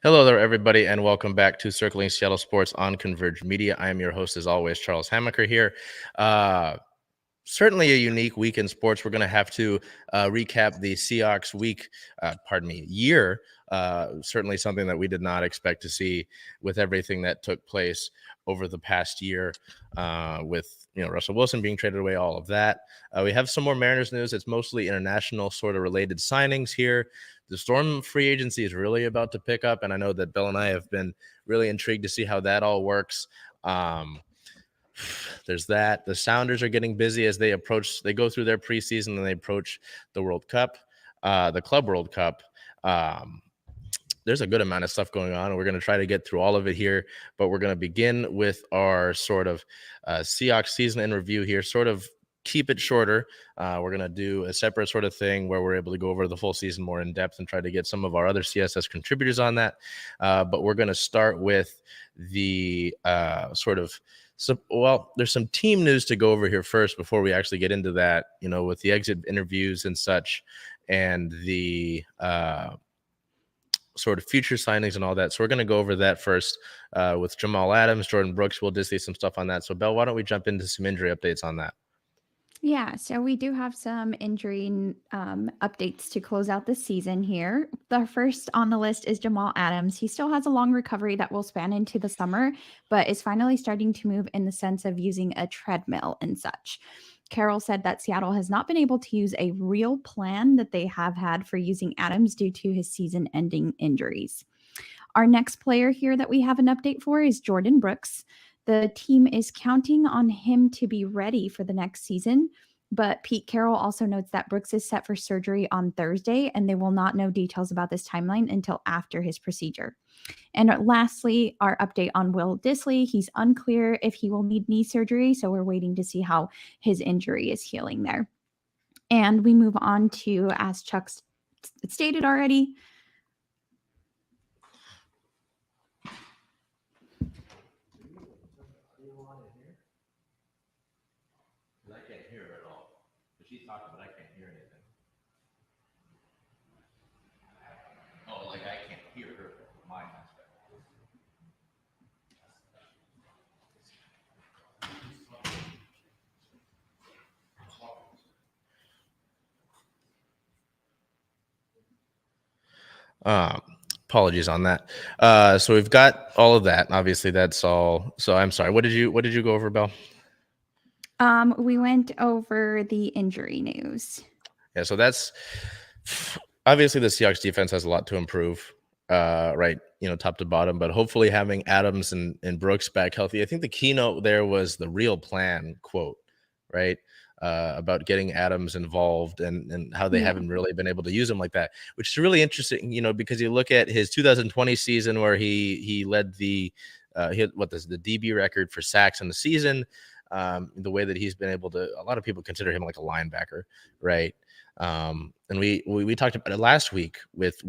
Hello there, everybody, and welcome back to Circling Seattle Sports on Converge Media. I am your host, as always, Charles Hamaker here. Certainly a unique week in sports. We're going to have to recap the Seahawks year. Certainly something that we did not expect to see with everything that took place over the past year with Russell Wilson being traded away, all of that. We have some more Mariners news. It's mostly international sort of related signings here. The Storm free agency is really about to pick up, and I know that Bel and I have been really intrigued to see how that all works. There's that. The Sounders are getting busy as they go through their preseason and they approach the World Cup, the Club World Cup. There's a good amount of stuff going on, and we're going to try to get through all of it here, but we're going to begin with our sort of Seahawks season in review here, sort of keep it shorter. We're going to do a separate sort of thing where we're able to go over the full season more in depth and try to get some of our other CSS contributors on that. But we're going to start with the there's some team news to go over here first before we actually get into that, with the exit interviews and such, and the sort of future signings and all that. So we're going to go over that first with Jamal Adams, Jordan Brooks. We'll just see some stuff on that. So Bel, why don't we jump into some injury updates on that? Yeah, so we do have some injury updates to close out the season here. The first on the list is Jamal Adams. He still has a long recovery that will span into the summer, but is finally starting to move in the sense of using a treadmill and such. Carroll said that Seattle has not been able to use a real plan that they have had for using Adams due to his season-ending injuries. Our next player here that we have an update for is Jordan Brooks. The team is counting on him to be ready for the next season, but Pete Carroll also notes that Brooks is set for surgery on Thursday, and they will not know details about this timeline until after his procedure. And lastly, our update on Will Dissly. He's unclear if he will need knee surgery, so we're waiting to see how his injury is healing there. And we move on to, as Chuck stated already, Apologies on that. So we've got all of that. Obviously, that's all. So I'm sorry. What did you go over, Bel? We went over the injury news. Yeah, so that's obviously the Seahawks defense has a lot to improve, right? Top to bottom, but hopefully having Adams and Brooks back healthy. I think the keynote there was the real plan quote, right? About getting Adams involved and how they haven't really been able to use him like that, which is really interesting, because you look at his 2020 season where he led the DB record for sacks in the season. The way that he's been able to, a lot of people consider him like a linebacker, right? And we talked about it last week with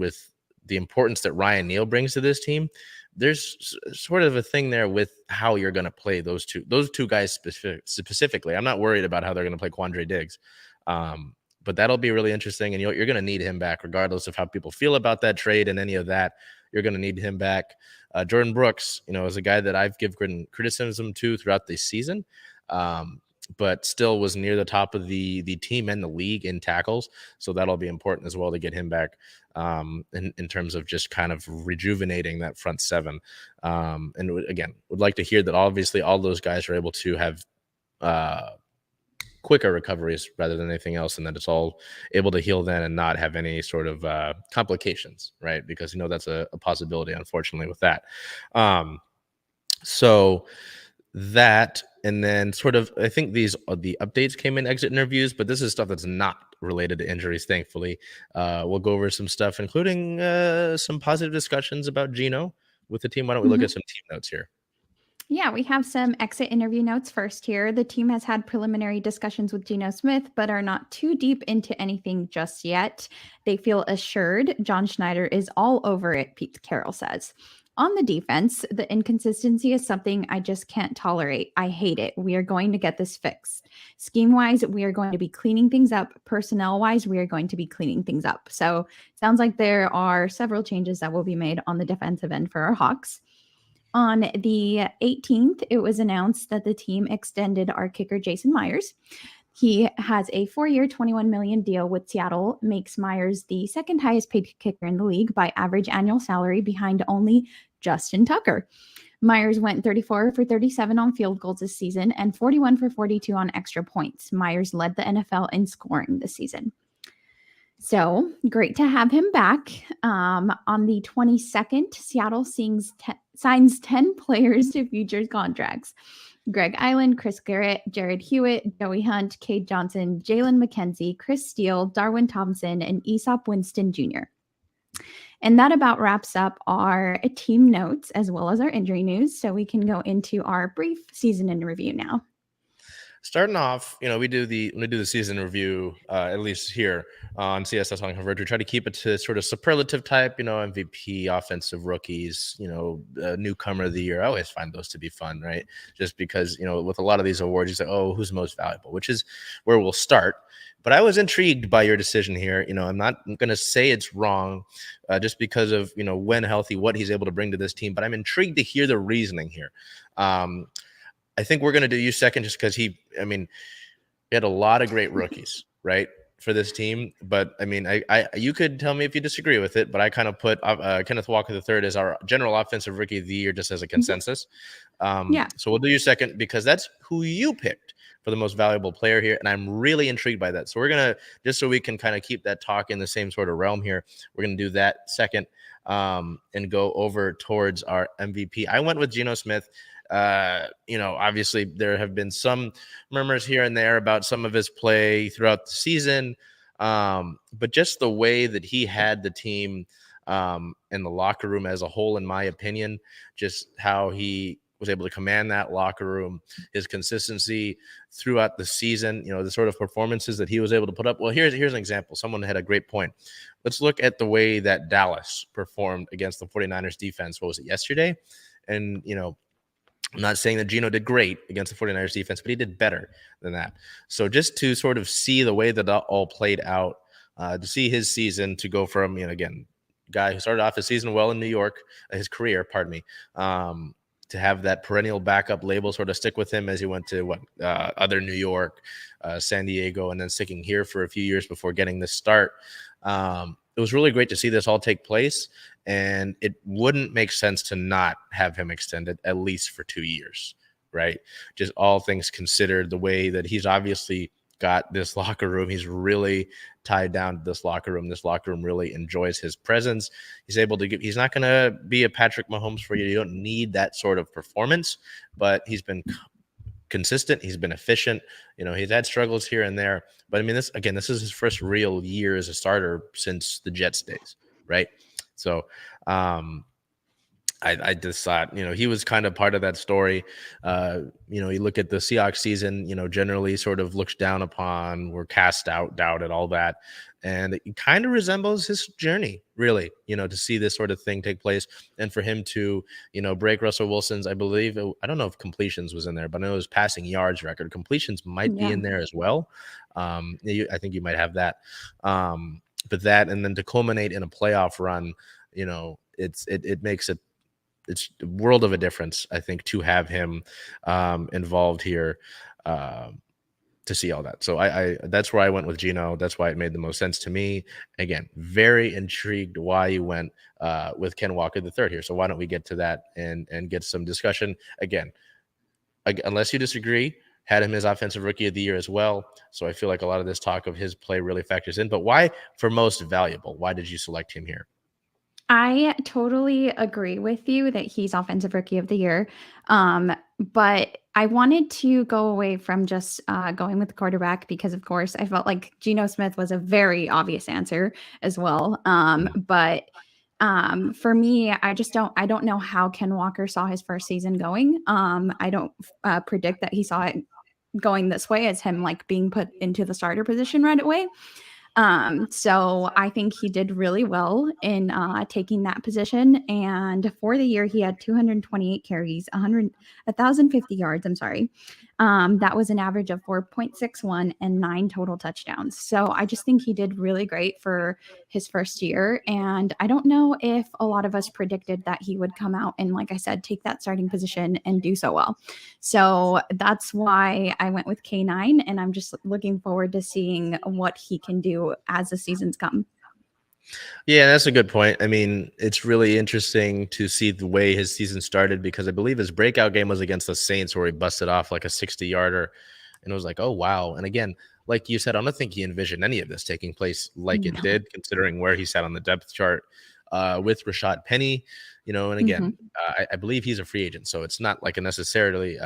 the importance that Ryan Neal brings to this team. There's sort of a thing there with how you're going to play those two guys specifically. I'm not worried about how they're going to play Quandre Diggs, but that'll be really interesting. And you're going to need him back regardless of how people feel about that trade and any of that. You're going to need him back. Jordan Brooks, is a guy that I've given criticism to throughout the season, but still was near the top of the team and the league in tackles. So that'll be important as well to get him back in terms of just kind of rejuvenating that front seven. And again, would like to hear that obviously all those guys are able to have quicker recoveries rather than anything else, and that it's all able to heal then and not have any sort of complications, right? Because that's a possibility, unfortunately, with that. So that, and then sort of, I think the updates came in exit interviews, but this is stuff that's not related to injuries, thankfully. We'll go over some stuff, including some positive discussions about Geno, with the team? Why don't we look at some team notes here? Yeah, we have some exit interview notes first here. The team has had preliminary discussions with Geno Smith, but are not too deep into anything just yet. They feel assured. John Schneider is all over it, Pete Carroll says. On the defense, the inconsistency is something I just can't tolerate. I hate it. We are going to get this fixed. Scheme wise, we are going to be cleaning things up. Personnel wise, we are going to be cleaning things up. So, sounds like there are several changes that will be made on the defensive end for our Hawks. On the 18th, it was announced that the team extended our kicker, Jason Myers. He has a 4-year, $21 million deal with Seattle, makes Myers the second highest paid kicker in the league by average annual salary behind only Justin Tucker. Myers went 34 for 37 on field goals this season and 41 for 42 on extra points. Myers led the NFL in scoring this season. So great to have him back. On the 22nd, Seattle signs 10 players to futures contracts. Greg Island, Chris Garrett, Jared Hewitt, Joey Hunt, Cade Johnson, Jalen McKenzie, Chris Steele, Darwin Thompson, and Aesop Winston Jr. And that about wraps up our team notes as well as our injury news. So we can go into our brief season in review now. Starting off, we do the season review, at least here on CSS on Converge. We try to keep it to sort of superlative type, MVP, offensive rookies, newcomer of the year. I always find those to be fun, right? Just because, with a lot of these awards, you say, oh, who's most valuable, which is where we'll start. But I was intrigued by your decision here. I'm not going to say it's wrong just because of, when healthy, what he's able to bring to this team. But I'm intrigued to hear the reasoning here. I think we're going to do you second just because he had a lot of great rookies, right, for this team. But, you could tell me if you disagree with it, but I kind of put Kenneth Walker III as our general offensive rookie of the year just as a consensus. Yeah. So we'll do you second because that's who you picked for the most valuable player here, and I'm really intrigued by that. So we're going to, just so we can kind of keep that talk in the same sort of realm here, we're going to do that second and go over towards our MVP. I went with Geno Smith. Obviously there have been some murmurs here and there about some of his play throughout the season. But just the way that he had the team and the locker room as a whole, in my opinion, just how he was able to command that locker room, his consistency throughout the season, the sort of performances that he was able to put up. Well, here's an example. Someone had a great point. Let's look at the way that Dallas performed against the 49ers defense. What was it, yesterday? And, I'm not saying that Geno did great against the 49ers defense, but he did better than that. So just to sort of see the way that all played out, to see his season, to go from, again, guy who started off his season well in New York, his career, to have that perennial backup label sort of stick with him as he went to other New York, San Diego, and then sticking here for a few years before getting this start. It was really great to see this all take place, and it wouldn't make sense to not have him extended at least for 2 years, right? Just all things considered, the way that he's obviously got this locker room. He's really tied down to this locker room. This locker room really enjoys his presence. He's able to he's not going to be a Patrick Mahomes for you. You don't need that sort of performance, but he's been consistent. He's been efficient. He's had struggles here and there, but this is his first real year as a starter since the Jets days, right? So I just thought, he was kind of part of that story. You look at the Seahawks season, generally sort of looks down upon, we're cast out, doubted, all that. And it kind of resembles his journey, really, to see this sort of thing take place. And for him to, break Russell Wilson's, I believe, I don't know if completions was in there, but I know his passing yards record. Completions might be in there as well. I think you might have that. But that, and then to culminate in a playoff run, it makes it, it's a world of a difference, I think, to have him involved here to see all that. So I that's where I went with Geno. That's why it made the most sense to me. Again, very intrigued why you went with Ken Walker III here. So why don't we get to that and get some discussion? Again, unless you disagree, had him as offensive rookie of the year as well. So I feel like a lot of this talk of his play really factors in. But why for most valuable? Why did you select him here? I totally agree with you that he's offensive rookie of the year. But I wanted to go away from just going with the quarterback because, of course, I felt like Geno Smith was a very obvious answer as well. But For me, I don't know how Ken Walker saw his first season going. I don't predict that he saw it going this way as him like being put into the starter position right away. So I think he did really well in taking that position. And for the year, he had 228 carries, 1,050 yards. I'm sorry. That was an average of 4.61 and 9 total touchdowns. So I just think he did really great for his first year. And I don't know if a lot of us predicted that he would come out and, like I said, take that starting position and do so well. So that's why I went with K9. And I'm just looking forward to seeing what he can do as the seasons come. Yeah, that's a good point. I mean, it's really interesting to see the way his season started because I believe his breakout game was against the Saints where he busted off like a 60-yarder. And it was like, oh, wow. And again, like you said, I don't think he envisioned any of this taking place like it No. did, considering where he sat on the depth chart with Rashad Penny. And again, I believe he's a free agent. So it's not like a necessarily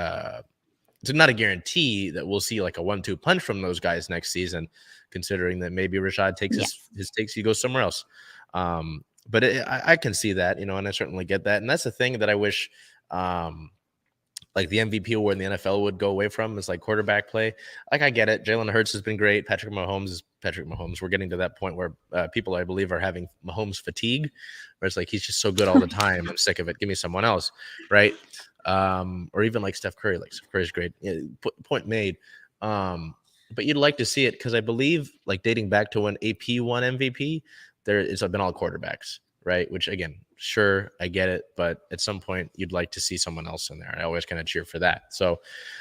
it's not a guarantee that we'll see like a 1-2 punch from those guys next season, considering that maybe Rashad takes his takes, he goes somewhere else. But I can see that, and I certainly get that. And that's the thing that I wish like the MVP award in the NFL would go away from is like quarterback play. Like I get it. Jalen Hurts has been great. Patrick Mahomes is Patrick Mahomes. We're getting to that point where people, I believe, are having Mahomes fatigue, where it's like he's just so good all the time. I'm sick of it. Give me someone else, right? Or even like Steph Curry. Like Steph Curry's great. Yeah, point made. But you'd like to see it because I believe, like dating back to when AP won MVP, it's been all quarterbacks, right? Which again, sure, I get it, but at some point you'd like to see someone else in there. I always kind of cheer for that. So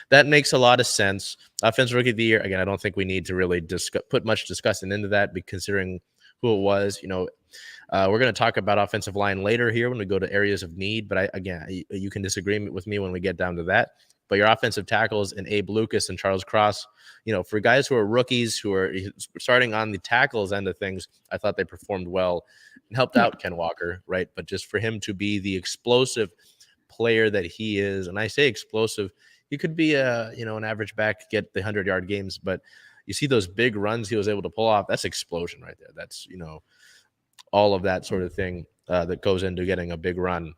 that makes a lot of sense. Offensive Rookie of the Year, again, I don't think we need to really put much discussion into that, considering who it was. We're going to talk about offensive line later here when we go to areas of need, but you can disagree with me when we get down to that. But your offensive tackles and Abe Lucas and Charles Cross, for guys who are rookies who are starting on the tackles end of things, I thought they performed well and helped out Ken Walker, right? But just for him to be the explosive player that he is, and I say explosive, he could be an average back, get the 100-yard games, but you see those big runs he was able to pull off, that's explosion right there. That's, all of that sort of thing that goes into getting a big run.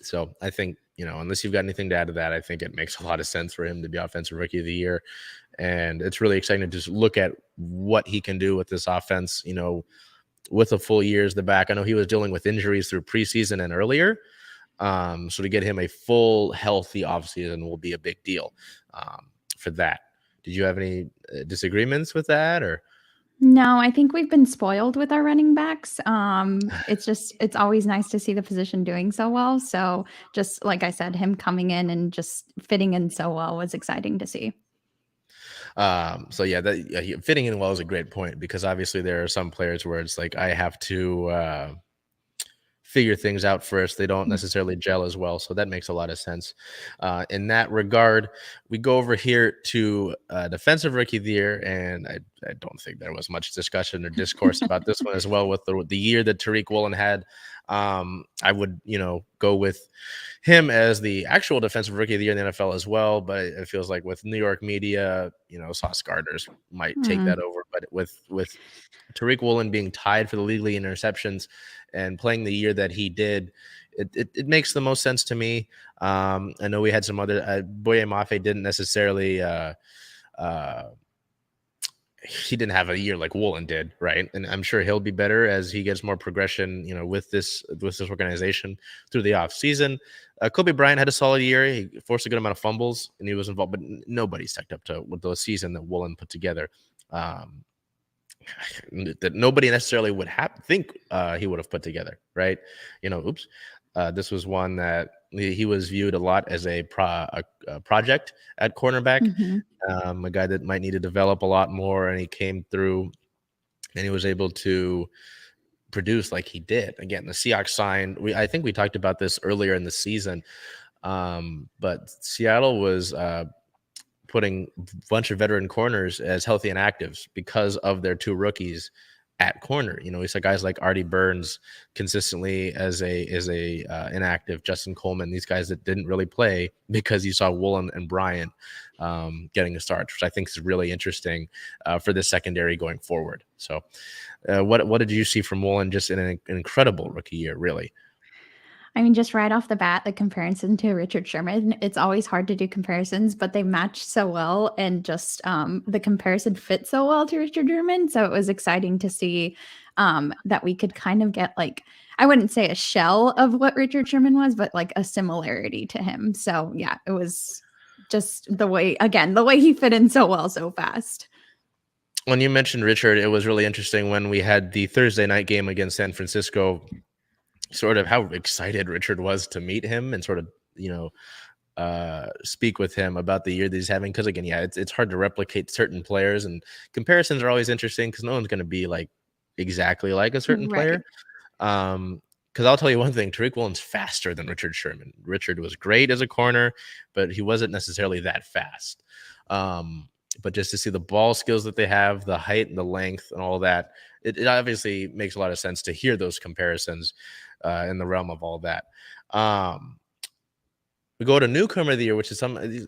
So I think, unless you've got anything to add to that, I think it makes a lot of sense for him to be Offensive Rookie of the Year. And it's really exciting to just look at what he can do with this offense, with a full year as the back. I know he was dealing with injuries through preseason and earlier. So to get him a full, healthy offseason will be a big deal for that. Did you have any disagreements with that or? No, I think we've been spoiled with our running backs. It's always nice to see the position doing so well. So just like I said, him coming in and just fitting in so well was exciting to see. Fitting in well is a great point because obviously there are some players where it's like I have to figure things out first. They don't necessarily gel as well. So that makes a lot of sense. In that regard, we go over here to Defensive Rookie of the Year, and I don't think there was much discussion or discourse about this one as well with the year that Tariq Woolen had. I would, go with him as the actual Defensive Rookie of the Year in the NFL as well, but it feels like with New York media, Sauce Gardner's might take that over. But with Tariq Woolen being tied for the league lead interceptions and playing the year that he did, it makes the most sense to me. I know we had some other Boye Mafe didn't necessarily he didn't have a year like Woolen did, right? And I'm sure he'll be better as he gets more progression, with this organization through the off season. Kobe Bryant had a solid year. He forced a good amount of fumbles and he was involved, but nobody stacked up to with the season that Woolen put together. That nobody necessarily would think he would have put together, right? This was one that he was viewed a lot as a project at cornerback, a guy that might need to develop a lot more, and he came through and he was able to produce like he did. Again, the Seahawks signed, I think we talked about this earlier in the season, but Seattle was putting a bunch of veteran corners as healthy and actives because of their two rookies at corner. You know, we saw guys like Artie Burns consistently as a inactive, Justin Coleman, these guys that didn't really play because you saw Woolen and Bryant getting a start, which I think is really interesting for the secondary going forward. So what did you see from Woolen just in an incredible rookie year, really? I mean, just right off the bat, the comparison to Richard Sherman, it's always hard to do comparisons, but they match so well. And just the comparison fits so well to Richard Sherman. So it was exciting to see that we could kind of get like, I wouldn't say a shell of what Richard Sherman was, but like a similarity to him. So yeah, it was just the way he fit in so well, so fast. When you mentioned Richard, it was really interesting when we had the Thursday night game against San Francisco, sort of how excited Richard was to meet him and sort of, speak with him about the year that he's having. Because again, yeah, it's hard to replicate certain players, and comparisons are always interesting because no one's going to be like exactly like a certain Right. player. Because I'll tell you one thing, Tariq Woolen's faster than Richard Sherman. Richard was great as a corner, but he wasn't necessarily that fast. But just to see the ball skills that they have, the height and the length and all that, it obviously makes a lot of sense to hear those comparisons in the realm of all that. We go to newcomer of the year, which is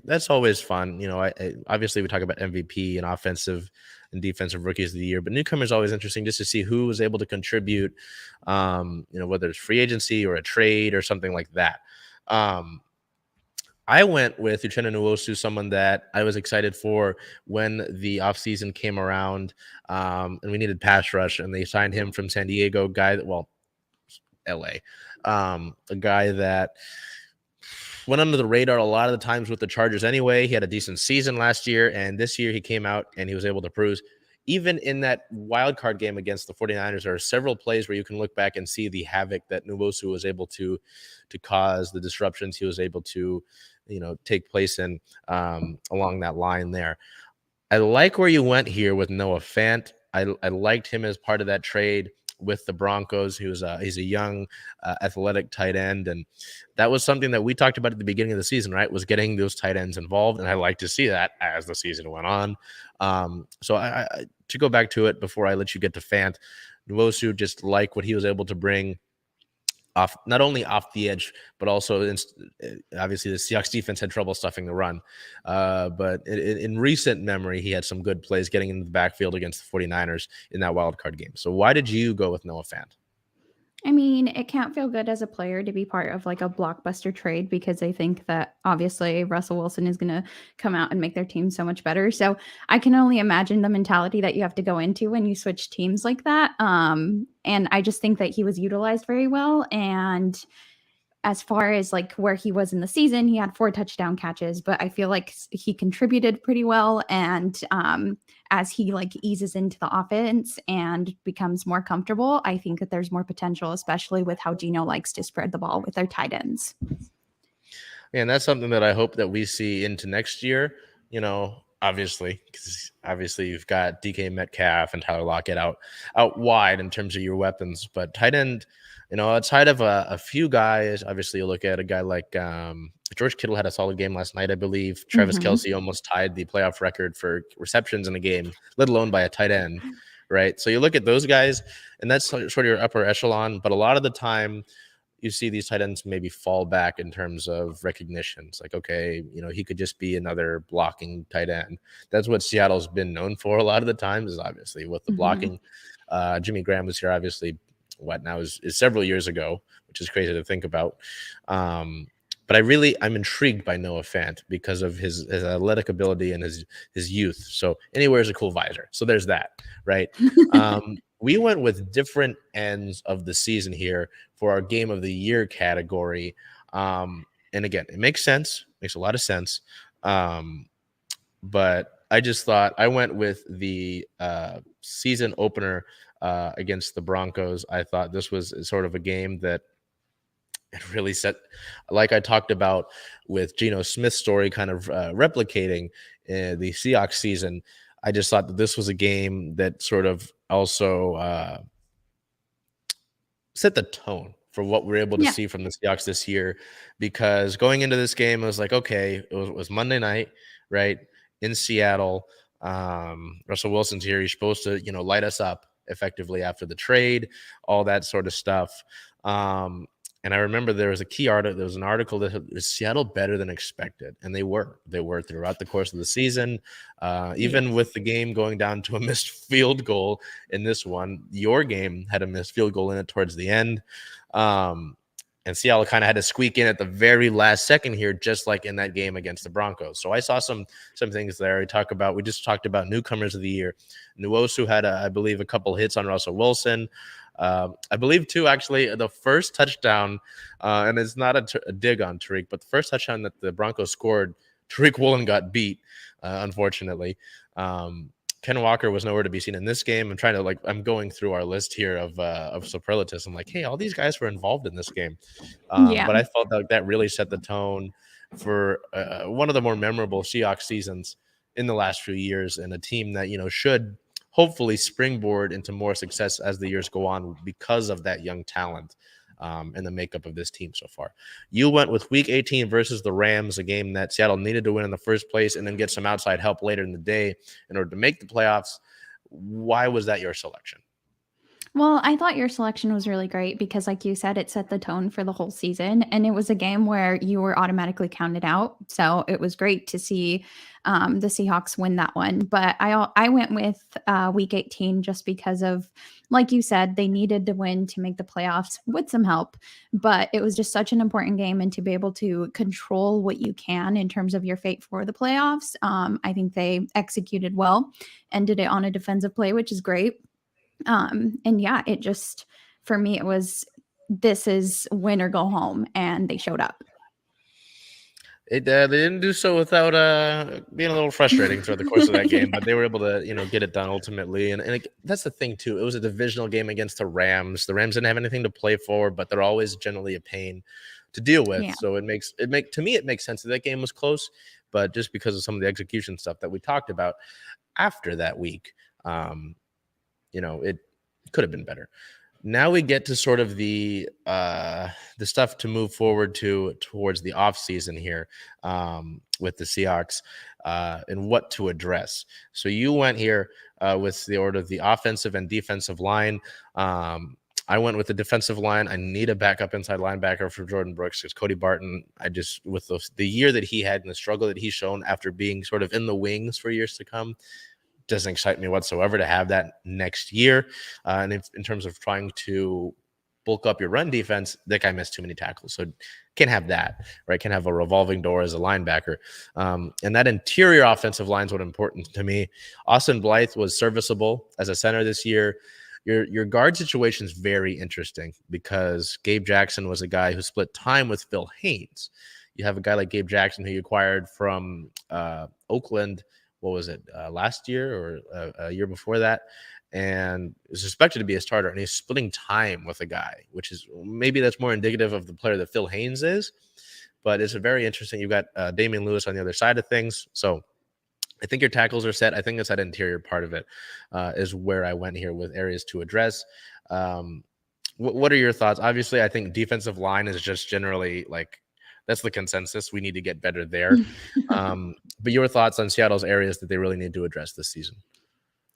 that's always fun. You know, obviously we talk about MVP and offensive and defensive rookies of the year, but newcomer is always interesting just to see who was able to contribute. Whether it's free agency or a trade or something like that. I went with Uchenna Nwosu, someone that I was excited for when the offseason came around, and we needed pass rush, and they signed him from San Diego, LA, a guy that went under the radar a lot of the times with the Chargers anyway. He had a decent season last year, and this year he came out and he was able to prove, even in that wild card game against the 49ers, there are several plays where you can look back and see the havoc that Nwosu was able to cause, the disruptions he was able to, take place in along that line there. I like where you went here with Noah Fant. I liked him as part of that trade with the Broncos. He's a young, athletic tight end, and that was something that we talked about at the beginning of the season, right? Was getting those tight ends involved, and I like to see that as the season went on. So I to go back to it before I let you get to Fant, Nwosu, just like what he was able to bring off, not only off the edge, but also obviously the Seahawks defense had trouble stuffing the run. But in recent memory, he had some good plays getting into the backfield against the 49ers in that wild card game. So why did you go with Noah Fant? I mean, it can't feel good as a player to be part of like a blockbuster trade because I think that obviously Russell Wilson is going to come out and make their team so much better. So I can only imagine the mentality that you have to go into when you switch teams like that. And I just think that he was utilized very well. And as far as like where he was in the season, he had 4 touchdown catches, but I feel like he contributed pretty well. And as he like eases into the offense and becomes more comfortable, I think that there's more potential, especially with how Geno likes to spread the ball with their tight ends. And that's something that I hope that we see into next year, obviously, because obviously you've got DK Metcalf and Tyler Lockett out wide in terms of your weapons, but tight end, outside of a few guys, obviously you look at a guy like George Kittle had a solid game last night, I believe. Travis Kelce almost tied the playoff record for receptions in a game, let alone by a tight end, right? So you look at those guys, and that's sort of your upper echelon, but a lot of the time you see these tight ends maybe fall back in terms of recognition. It's like, okay, he could just be another blocking tight end. That's what Seattle's been known for a lot of the times, is obviously with the blocking. Jimmy Graham was here, obviously, is several years ago, which is crazy to think about. But I'm intrigued by Noah Fant because of his athletic ability and his youth. So anywhere is a cool visor. So there's that, right? We went with different ends of the season here for our game of the year category. And again, it makes sense, makes a lot of sense. But I just thought I went with the season opener against the Broncos. I thought this was sort of a game that it really set, like I talked about with Geno Smith's story, kind of replicating the Seahawks season. I just thought that this was a game that sort of also set the tone for what we're able to see from the Seahawks this year, because going into this game, it was like, okay, it was Monday night, right, in Seattle. Russell Wilson's here. He's supposed to, light us up. effectively after the trade, all that sort of stuff. And I remember there was an article that was Seattle better than expected, and they were throughout the course of the season. Even with the game going down to a missed field goal in this one, your game had a missed field goal in it towards the end. And Seattle kind of had to squeak in at the very last second here, just like in that game against the Broncos. So I saw some things there. We just talked about newcomers of the year. Nwosu had, I believe, a couple hits on Russell Wilson. I believe, too, actually, the first touchdown, and it's not a dig on Tariq, but the first touchdown that the Broncos scored, Tariq Woolen got beat, unfortunately. Ken Walker was nowhere to be seen in this game. I'm going through our list here of superlatives. I'm like, hey, all these guys were involved in this game. But I felt like that really set the tone for one of the more memorable Seahawks seasons in the last few years, and a team that, should hopefully springboard into more success as the years go on because of that young talent and the makeup of this team so far. You went with Week 18 versus the Rams, a game that Seattle needed to win in the first place and then get some outside help later in the day in order to make the playoffs. Why was that your selection? Well, I thought your selection was really great because, like you said, it set the tone for the whole season. And it was a game where you were automatically counted out. So it was great to see the Seahawks win that one. But I went with Week 18 just because of, like you said, they needed to win to make the playoffs with some help. But it was just such an important game. And to be able to control what you can in terms of your fate for the playoffs, I think they executed well and did it on a defensive play, which is great. And yeah, it just, for me, it was, this is win or go home, and they showed up. They didn't do so without being a little frustrating throughout the course of that game, but they were able to, get it done ultimately. And that's the thing too. It was a divisional game against the Rams. The Rams didn't have anything to play for, but they're always generally a pain to deal with. Yeah. So it makes sense that game was close, but just because of some of the execution stuff that we talked about after that week, it could have been better. Now we get to sort of the stuff to move forward towards the off season here with the Seahawks and what to address. So you went here with the order of the offensive and defensive line. I went with the defensive line. I need a backup inside linebacker for Jordan Brooks because Cody Barton, with the year that he had and the struggle that he's shown after being sort of in the wings for years to come, doesn't excite me whatsoever to have that next year. And in terms of trying to bulk up your run defense, that guy missed too many tackles. So can't have that, right? Can't have a revolving door as a linebacker. And that interior offensive line is what important to me. Austin Blythe was serviceable as a center this year. Your guard situation is very interesting because Gabe Jackson was a guy who split time with Phil Haynes. You have a guy like Gabe Jackson who you acquired from Oakland. What was it, last year or a year before that? And is expected to be a starter, and he's splitting time with a guy, which is maybe that's more indicative of the player that Phil Haynes is. But it's a very interesting. You've got Damian Lewis on the other side of things. So I think your tackles are set. I think it's that interior part of it is where I went here with areas to address. What are your thoughts? Obviously, I think defensive line is just generally that's the consensus. We need to get better there. But your thoughts on Seattle's areas that they really need to address this season?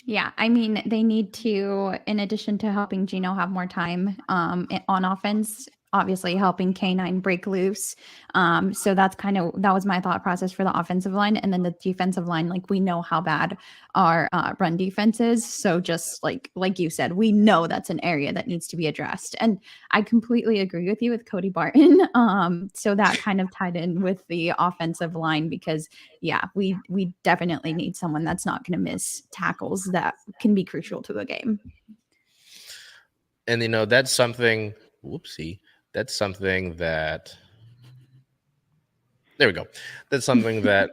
Yeah, I mean, they need to, in addition to helping Geno have more time on offense, obviously helping K9 break loose. So that was my thought process for the offensive line. And then the defensive line, we know how bad our run defense is. So just like you said, we know that's an area that needs to be addressed. And I completely agree with you with Cody Barton. So that kind of tied in with the offensive line because, yeah, we definitely need someone that's not going to miss tackles that can be crucial to a game. And, that's something, that's something that, there we go. That's something that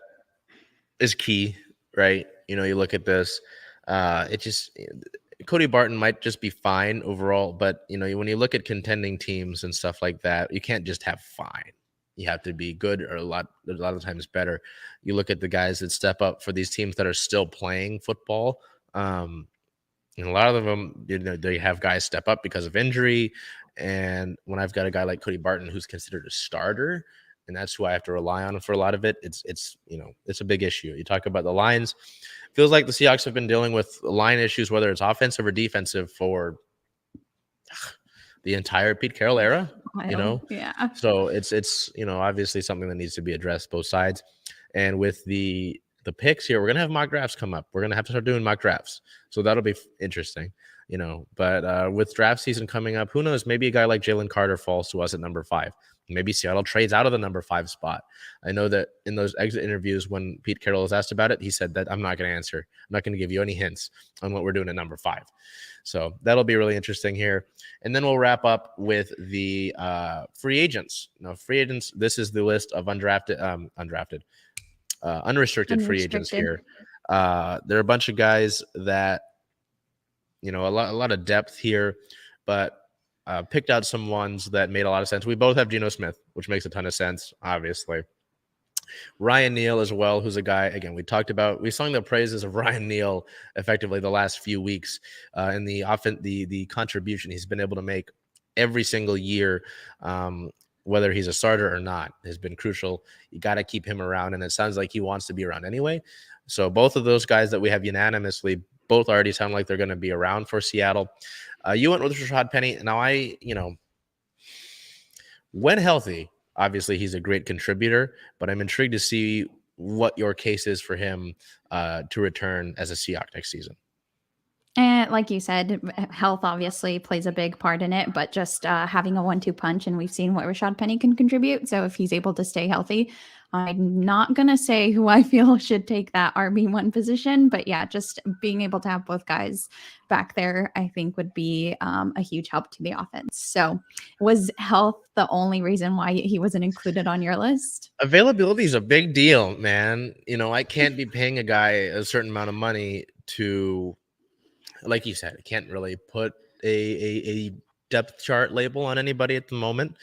is key, right? You look at this, Cody Barton might just be fine overall, but, when you look at contending teams and stuff like that, you can't just have fine. You have to be good or a lot of times better. You look at the guys that step up for these teams that are still playing football. And a lot of them, they have guys step up because of injury. And when I've got a guy like Cody Barton who's considered a starter, and that's who I have to rely on for a lot of it, it's a big issue. You talk about the lines. feels like the Seahawks have been dealing with line issues, whether it's offensive or defensive, for the entire Pete Carroll era, Yeah. So it's obviously something that needs to be addressed both sides. And with the picks here, we're gonna have mock drafts come up. We're gonna have to start doing mock drafts, so that'll be interesting. But with draft season coming up, who knows? Maybe a guy like Jalen Carter falls to us at number 5. Maybe Seattle trades out of the number 5 spot. I know that in those exit interviews, when Pete Carroll was asked about it, he said that I'm not going to answer. I'm not going to give you any hints on what we're doing at number 5. So that'll be really interesting here. And then we'll wrap up with the free agents. Now, free agents, this is the list of unrestricted free agents here. There are a bunch of guys that, a lot of depth here, but picked out some ones that made a lot of sense. We both have Geno Smith, which makes a ton of sense, obviously. Ryan Neal as well, who's a guy, again, we sung the praises of Ryan Neal effectively the last few weeks, and the contribution he's been able to make every single year, whether he's a starter or not, has been crucial. You got to keep him around, and it sounds like he wants to be around anyway. So both of those guys that we have unanimously, both already sound like they're going to be around for Seattle. You went with Rashad Penny. Now, when healthy, obviously he's a great contributor, but I'm intrigued to see what your case is for him to return as a Seahawk next season. And like you said, health obviously plays a big part in it, but just having a 1-2 punch, and we've seen what Rashad Penny can contribute. So if he's able to stay healthy, I'm not going to say who I feel should take that RB1 position, but yeah, just being able to have both guys back there, I think would be a huge help to the offense. So was health the only reason why he wasn't included on your list? Availability is a big deal, man. I can't be paying a guy a certain amount of money to, like you said, I can't really put a depth chart label on anybody at the moment.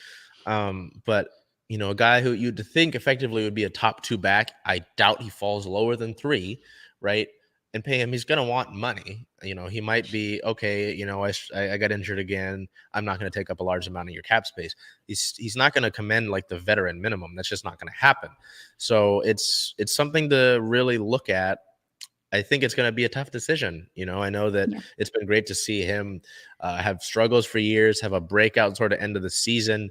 But a guy who you'd think effectively would be a top 2 back, I doubt he falls lower than 3, right? And pay him, he's going to want money. He might be, okay, I got injured again. I'm not going to take up a large amount of your cap space. He's not going to commend like the veteran minimum. That's just not going to happen. So it's something to really look at. I think it's going to be a tough decision. I know that It's been great to see him have struggles for years, have a breakout sort of end of the season.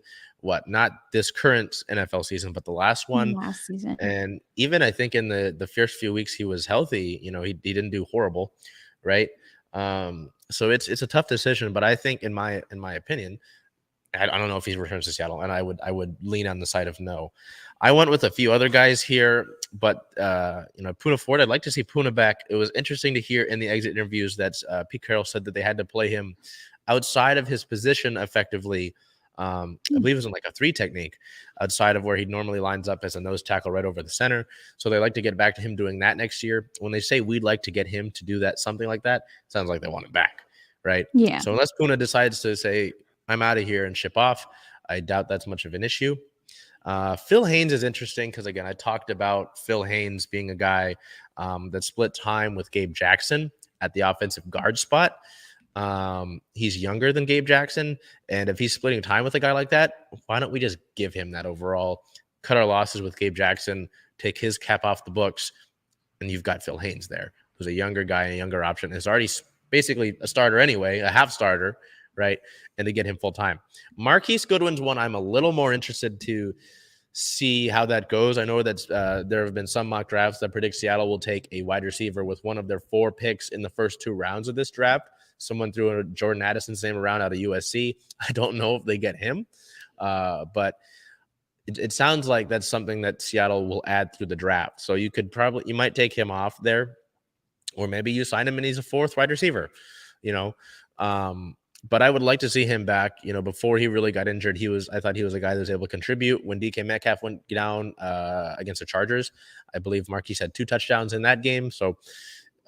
Not this current NFL season, but the last one. Last season. And even I think in the first few weeks he was healthy, he didn't do horrible, right? So it's a tough decision, but I think in my opinion, I don't know if he returns to Seattle, and I would lean on the side of no. I went with a few other guys here, but Poona Ford, I'd like to see Poona back. It was interesting to hear in the exit interviews that Pete Carroll said that they had to play him outside of his position effectively. I believe it was in like a 3 technique outside of where he normally lines up as a nose tackle right over the center. So they like to get back to him doing that next year. When they say we'd like to get him to do that, something like that, sounds like they want him back, right? Yeah. So unless Poona decides to say, I'm out of here and ship off, I doubt that's much of an issue. Phil Haynes is interesting because, again, I talked about Phil Haynes being a guy that split time with Gabe Jackson at the offensive guard spot. He's younger than Gabe Jackson, and if he's splitting time with a guy like that, why don't we just give him that overall, cut our losses with Gabe Jackson, take his cap off the books, and you've got Phil Haynes there, who's a younger guy and a younger option, is already basically a starter anyway, a half starter, right? And to get him full time. Marquise Goodwin's one I'm a little more interested to see how that goes. I know that there have been some mock drafts that predict Seattle will take a wide receiver with one of their 4 picks in the first 2 rounds of this draft. Someone threw a Jordan Addison's name around out of USC. I don't know if they get him, but it sounds like that's something that Seattle will add through the draft. So you might take him off there, or maybe you sign him and he's a 4th wide receiver, but I would like to see him back. Before he really got injured, I thought he was a guy that was able to contribute. When DK Metcalf went down against the Chargers, I believe Marquise had 2 touchdowns in that game. So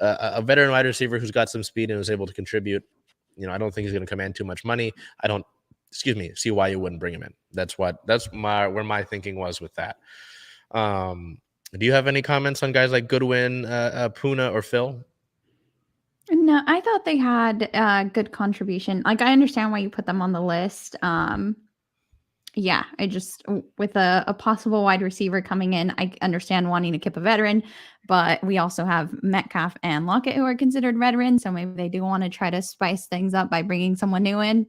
a veteran wide receiver who's got some speed and was able to contribute. I don't think he's going to command too much money. I don't, see why you wouldn't bring him in. That's where my thinking was with that. Do you have any comments on guys like Goodwin, Poona, or Phil? No, I thought they had a good contribution. Like, I understand why you put them on the list. Yeah, I just with a possible wide receiver coming in, I understand wanting to keep a veteran, but we also have Metcalf and Lockett who are considered veterans, so maybe they do want to try to spice things up by bringing someone new in.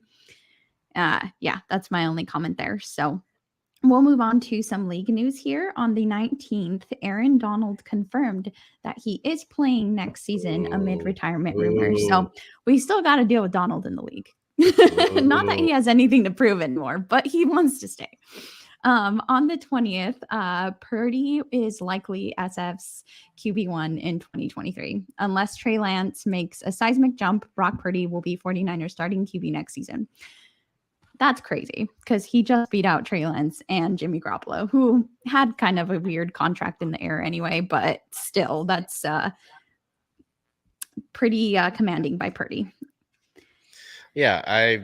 Yeah, that's my only comment there. So we'll move on to some league news here. On the 19th, Aaron Donald confirmed that he is playing next season amid Ooh, retirement rumors. ooh, So we still got to deal with Donald in the league. Not that ooh. he has anything to prove anymore, but he wants to stay. On the 20th, Purdy is likely SF's QB1 in 2023. Unless Trey Lance makes a seismic jump, Brock Purdy will be 49ers starting QB next season. That's crazy because he just beat out Trey Lance and Jimmy Garoppolo, who had kind of a weird contract in the air anyway, but still, that's pretty commanding by Purdy. Yeah,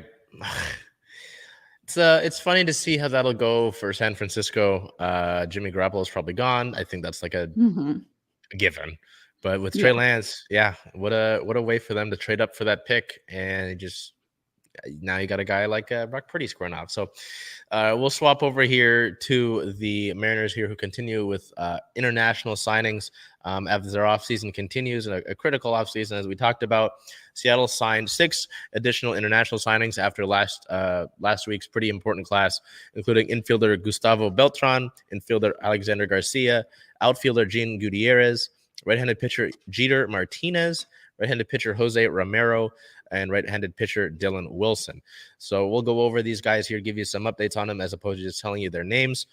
it's funny to see how that'll go for San Francisco. Jimmy Garoppolo is probably gone. I think that's like a given. But with Trey Lance, yeah, what a way for them to trade up for that pick, and just now you got a guy like Brock Purdy squaring off. So we'll swap over here to the Mariners here, who continue with international signings as their offseason continues, and a critical offseason, as we talked about. Seattle signed 6 additional international signings after last week's pretty important class, including infielder Gustavo Beltran, infielder Alexander Garcia, outfielder Gene Gutierrez, right-handed pitcher Jeter Martinez, right-handed pitcher Jose Romero, and right-handed pitcher Dylan Wilson. So we'll go over these guys here, give you some updates on them as opposed to just telling you their names.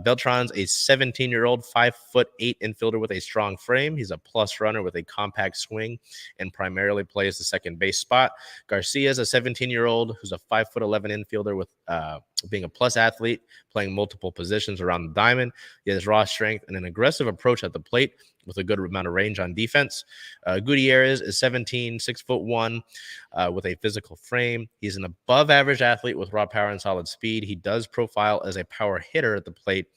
Beltran's a 17-year-old, 5'8" infielder with a strong frame. He's a plus runner with a compact swing and primarily plays the second base spot. Garcia's a 17-year-old who's a 5'11" infielder with being a plus athlete, playing multiple positions around the diamond. He has raw strength and an aggressive approach at the plate with a good amount of range on defense. Gutierrez is 17, 6'1", with a physical frame. He's an above-average athlete with raw power and solid speed. He does profile as a power hitter at the plate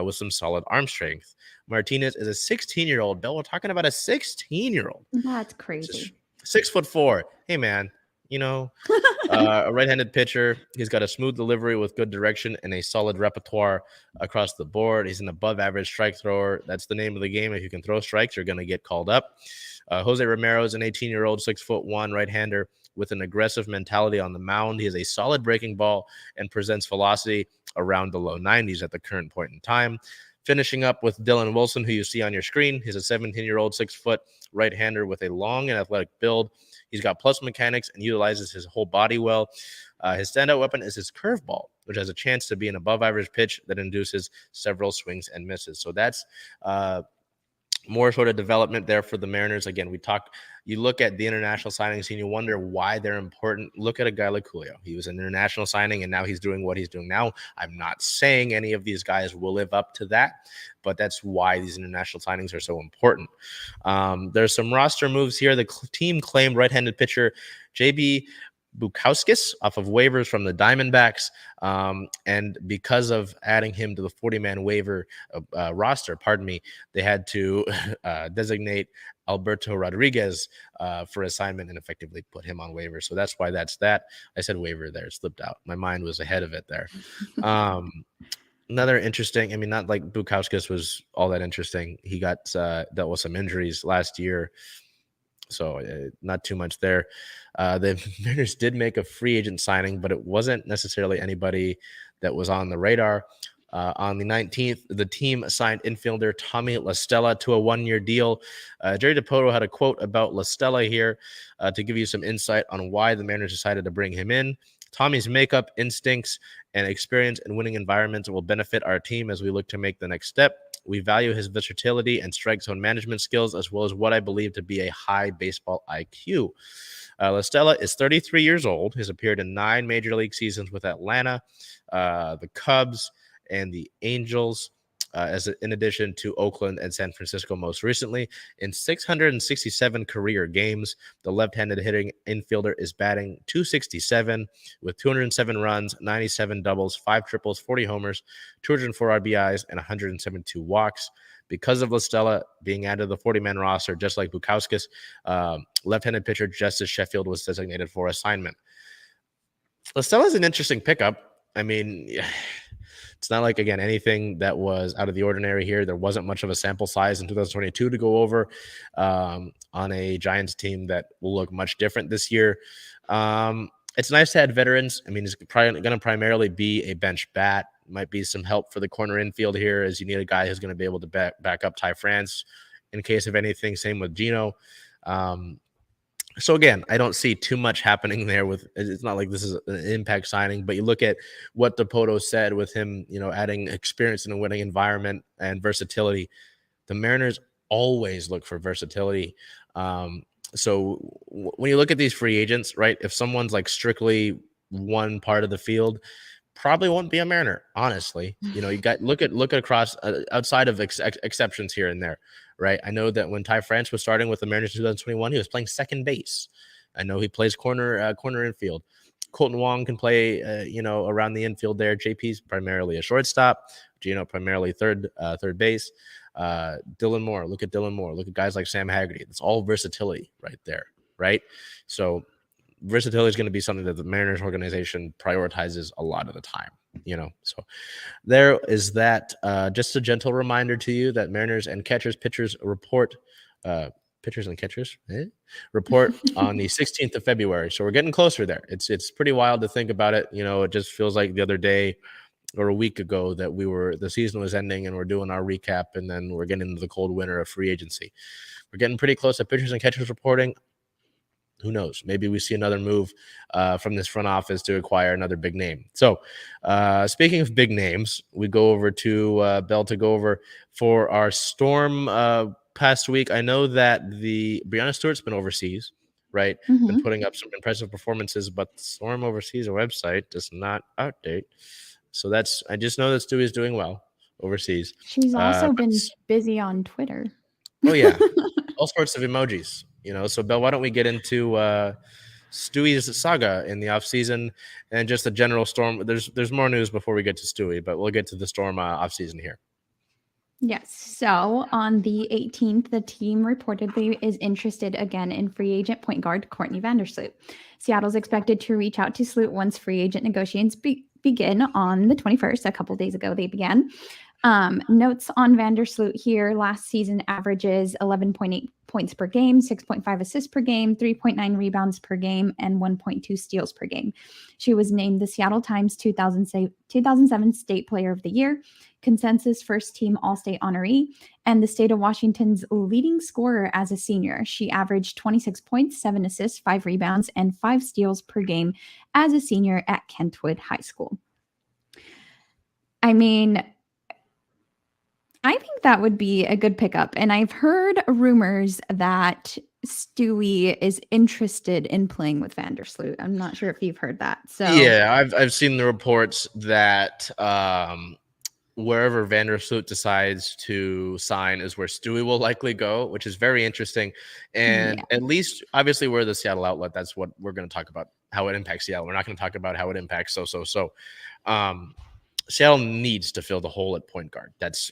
with some solid arm strength. Martinez is a 16-year-old. Bill, we're talking about a 16-year-old. That's crazy. 6'4". Hey, man, a right-handed pitcher. He's got a smooth delivery with good direction and a solid repertoire across the board. He's an above-average strike thrower. That's the name of the game. If you can throw strikes, you're going to get called up. Jose Romero is an 18-year-old, 6'1" right-hander with an aggressive mentality on the mound. He has a solid breaking ball and presents velocity around the low 90s at the current point in time. Finishing up with Dylan Wilson, who you see on your screen. He's a 17-year-old, 6-foot right-hander with a long and athletic build. He's got plus mechanics and utilizes his whole body well. His standout weapon is his curveball, which has a chance to be an above-average pitch that induces several swings and misses. So that's more sort of development there for the Mariners. Again, you look at the international signings and you wonder why they're important. Look at a guy like Julio. He was an international signing and now he's doing what he's doing now. I'm not saying any of these guys will live up to that, but that's why these international signings are so important. There's some roster moves here. The team claimed right-handed pitcher J.B. Bukowskis off of waivers from the Diamondbacks, and because of adding him to the 40-man waiver roster, they had to designate Alberto Rodriguez for assignment and effectively put him on waiver. So that's why that's that. I said waiver there, slipped out. My mind was ahead of it there. Another interesting, not like Bukowskis was all that interesting. He got dealt with some injuries last year. So not too much there. The Mariners did make a free agent signing, but it wasn't necessarily anybody that was on the radar. On the 19th, the team signed infielder Tommy La Stella to a 1-year deal. Jerry DiPoto had a quote about La Stella here to give you some insight on why the Mariners decided to bring him in. Tommy's makeup, instincts, and experience in winning environments will benefit our team as we look to make the next step. We value his versatility and strike zone management skills, as well as what I believe to be a high baseball IQ. La Stella is 33 years old. Has appeared in 9 major league seasons with Atlanta, the Cubs, and the Angels, in addition to Oakland and San Francisco most recently. In 667 career games, the left-handed hitting infielder is batting .267 with 207 runs, 97 doubles, 5 triples, 40 homers, 204 RBIs, and 172 walks. Because of La Stella being added to the 40-man roster, just like Bukowskis, left-handed pitcher Justice Sheffield was designated for assignment. La Stella is an interesting pickup. It's not like, again, anything that was out of the ordinary here. There wasn't much of a sample size in 2022 to go over on a Giants team that will look much different this year. It's nice to add veterans. I mean, it's probably going to primarily be a bench bat. Might be some help for the corner infield here, as you need a guy who's going to be able to back up Ty France in case of anything. Same with Gino. So again, I don't see too much happening there. It's not like this is an impact signing, but you look at what DePoto said with him, adding experience in a winning environment and versatility. The Mariners always look for versatility. So when you look at these free agents, right, if someone's like strictly one part of the field, probably won't be a Mariner, honestly. You got look at across outside of exceptions here and there, right? I know that when Ty France was starting with the Mariners in 2021, he was playing second base. I know he plays corner infield. Colton Wong can play, around the infield there. JP's primarily a shortstop. Gino primarily third base. Dylan Moore. Look at Dylan Moore. Look at guys like Sam Haggerty. It's all versatility right there, right? So versatility is going to be something that the Mariners organization prioritizes a lot of the time, So there is that. Just a gentle reminder to you that Mariners and pitchers report on the 16th of February. So we're getting closer there. It's pretty wild to think about it. It just feels like the other day or a week ago that the season was ending and we're doing our recap, and then we're getting into the cold winter of free agency. We're getting pretty close to pitchers and catchers reporting. Who knows? Maybe we see another move from this front office to acquire another big name. So speaking of big names, we go over to Bel to go over for our Storm past week. I know that the Breanna Stewart's been overseas, right? Mm-hmm. Been putting up some impressive performances, but the Storm overseas website does not update. So I just know that Stewie's doing well overseas. She's also been busy on Twitter. Oh, yeah. All sorts of emojis, So, Bel, why don't we get into Stewie's saga in the offseason and just the general Storm. There's more news before we get to Stewie, but we'll get to the Storm offseason here. Yes. So on the 18th, the team reportedly is interested again in free agent point guard Courtney Vandersloot. Seattle's expected to reach out to Sloot once free agent negotiations begin on the 21st. A couple days ago, they began. Notes on Vandersloot here. Last season averages 11.8 points per game, 6.5 assists per game, 3.9 rebounds per game, and 1.2 steals per game. She was named the Seattle Times 2007 State Player of the Year, consensus first team All-State honoree, and the state of Washington's leading scorer as a senior. She averaged 26 points, 7 assists, 5 rebounds, and 5 steals per game as a senior at Kentwood High School. I mean, I think that would be a good pickup. And I've heard rumors that Stewie is interested in playing with Vandersloot. I'm not sure if you've heard that. So yeah, I've seen the reports that wherever Vandersloot decides to sign is where Stewie will likely go, which is very interesting. And at least, obviously, we're the Seattle outlet. That's what we're going to talk about, how it impacts Seattle. We're not going to talk about how it impacts so. Seattle needs to fill the hole at point guard. That's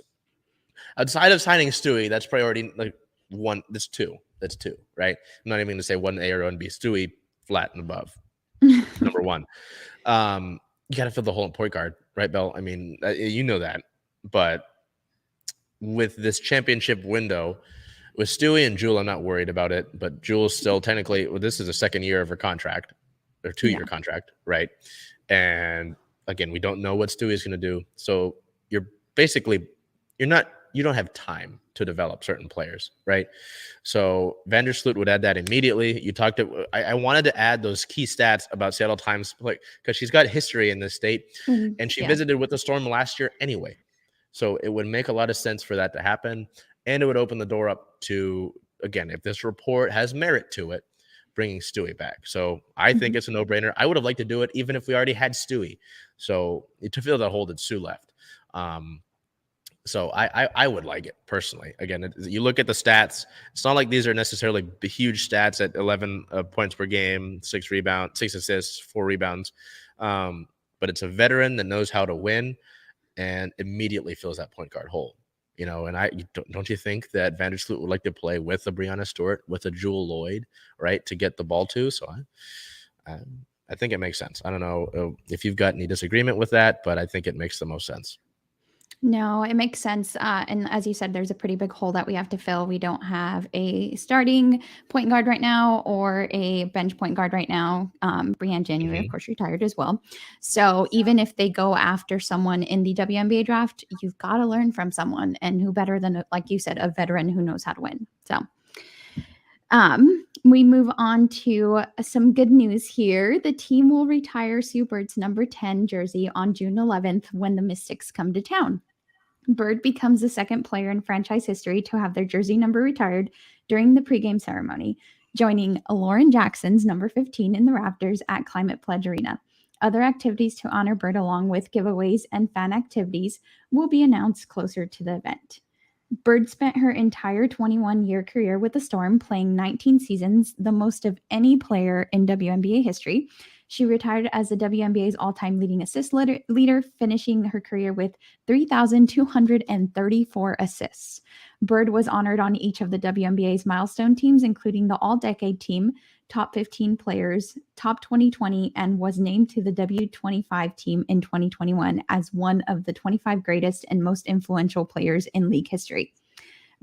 outside of signing Stewie, that's priority one. That's two, right? I'm not even going to say 1A or 1B. Stewie, flat and above. Number one. You got to fill the hole at point guard, right, Bel? I mean, you know that. But with this championship window, with Stewie and Jewel, I'm not worried about it. But Jewel's still technically, this is the second year of her contract, or 2-year contract, right? And again, we don't know what Stewie's going to do. So you don't have time to develop certain players, right? So Vandersloot would add that immediately. I wanted to add those key stats about Seattle Times because she's got history in this state, and she visited with the Storm last year anyway. So it would make a lot of sense for that to happen, and it would open the door up to, again, if this report has merit to it, bringing Stewie back. So I think it's a no-brainer. I would have liked to do it even if we already had Stewie. So to fill that hole that Sue left. So I would like it personally. Again, you look at the stats. It's not like these are necessarily huge stats at 11 points per game, 6 rebounds, 6 assists, 4 rebounds. But it's a veteran that knows how to win and immediately fills that point guard hole. And don't you think that Vandersloot would like to play with a Breanna Stewart, with a Jewel Lloyd, right, to get the ball to? So I think it makes sense. I don't know if you've got any disagreement with that, but I think it makes the most sense. No, it makes sense. And as you said, there's a pretty big hole that we have to fill. We don't have a starting point guard right now or a bench point guard right now. Breanna January, of course, retired as well. So even if they go after someone in the WNBA draft, you've got to learn from someone. And who better than, like you said, a veteran who knows how to win. So we move on to some good news here. The team will retire Sue Bird's number 10 jersey on June 11th when the Mystics come to town. Bird becomes the second player in franchise history to have their jersey number retired during the pregame ceremony, joining Lauren Jackson's number 15 in the rafters at Climate Pledge Arena. Other activities to honor Bird, along with giveaways and fan activities, will be announced closer to the event. Bird spent her entire 21-year career with the Storm, playing 19 seasons, the most of any player in WNBA history. She retired as the WNBA's all-time leading assist leader, finishing her career with 3,234 assists. Bird was honored on each of the WNBA's milestone teams, including the All-Decade Team, Top 15 Players, Top 2020, and was named to the W25 team in 2021 as one of the 25 greatest and most influential players in league history.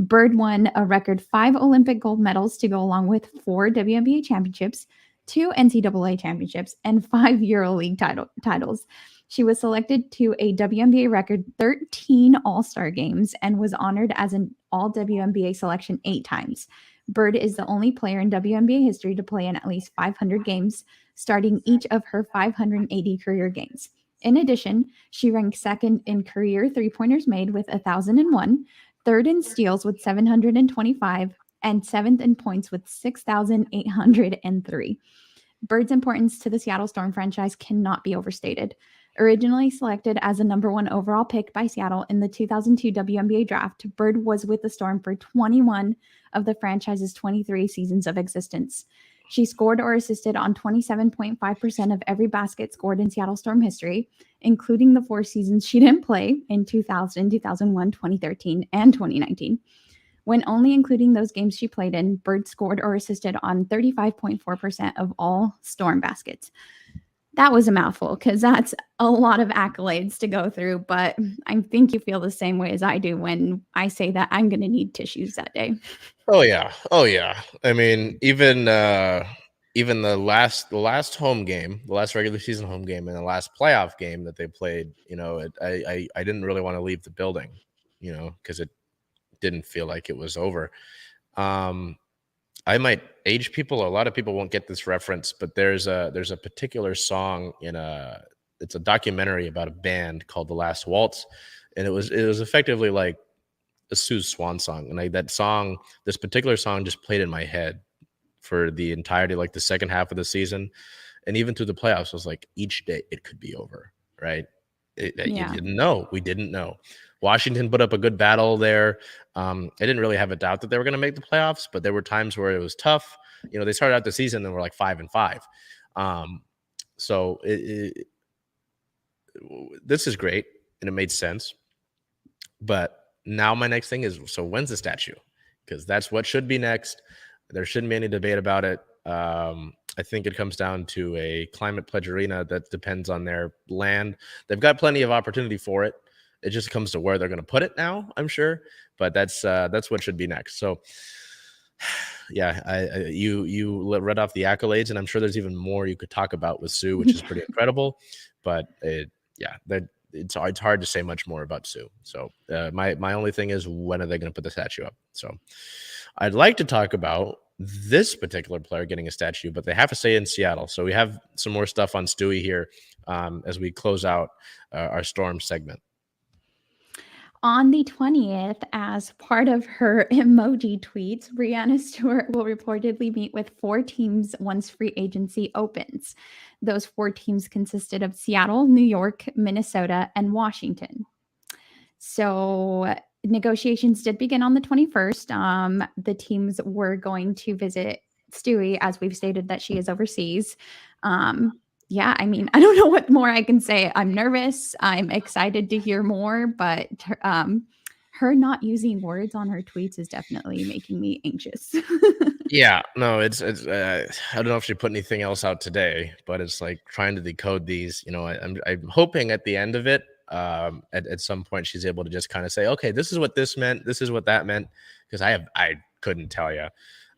Bird won a record 5 Olympic gold medals to go along with 4 WNBA championships, 2 NCAA championships, and 5 EuroLeague titles. She was selected to a WNBA record 13 All-Star games and was honored as an All-WNBA selection 8 times. Bird is the only player in WNBA history to play in at least 500 games, starting each of her 580 career games. In addition, she ranked second in career three-pointers made with 1,001, third in steals with 725, and 7th in points with 6,803. Bird's importance to the Seattle Storm franchise cannot be overstated. Originally selected as a number 1 overall pick by Seattle in the 2002 WNBA draft, Bird was with the Storm for 21 of the franchise's 23 seasons of existence. She scored or assisted on 27.5% of every basket scored in Seattle Storm history, including the 4 seasons she didn't play in 2000, 2001, 2013, and 2019. When only including those games she played in, Bird scored or assisted on 35.4% of all Storm baskets. That was a mouthful because that's a lot of accolades to go through, but I think you feel the same way as I do when I say that I'm going to need tissues that day. Oh yeah. I mean, even the last home game, the last regular season home game, and the last playoff game that they played, I didn't really want to leave the building, because it didn't feel like it was over. I might age people. A lot of people won't get this reference, but there's a particular song it's a documentary about a band called The Last Waltz, and it was effectively like a Sue's swan song. And this particular song just played in my head for the entirety, like the second half of the season, and even through the playoffs. I was like, each day it could be over, right? You didn't know. We didn't know. Washington put up a good battle there. I didn't really have a doubt that they were going to make the playoffs, but there were times where it was tough. They started out the season and were like 5-5. So this is great and it made sense. But now my next thing is, so when's the statue? Because that's what should be next. There shouldn't be any debate about it. I think it comes down to a Climate Pledge Arena that depends on their land. They've got plenty of opportunity for it. It just comes to where they're going to put it now, I'm sure. But that's what should be next. So, yeah, you read off the accolades, and I'm sure there's even more you could talk about with Sue, which is pretty incredible. But it's hard to say much more about Sue. So my only thing is, when are they going to put the statue up? So I'd like to talk about this particular player getting a statue, but they have to stay in Seattle. So we have some more stuff on Stewie here as we close out our Storm segment. On the 20th, as part of her emoji tweets, Breanna Stewart will reportedly meet with 4 teams once free agency opens. Those 4 teams consisted of Seattle, New York, Minnesota, and Washington. So negotiations did begin on the 21st. The teams were going to visit Stewie, as we've stated that she is overseas. Yeah, I mean, I don't know what more I can say. I'm nervous. I'm excited to hear more, but her not using words on her tweets is definitely making me anxious. Yeah, no, it's I don't know if she put anything else out today, but it's like trying to decode these. I'm hoping at the end of it, at some point she's able to just kind of say, okay, this is what this meant, this is what that meant, because I couldn't tell you.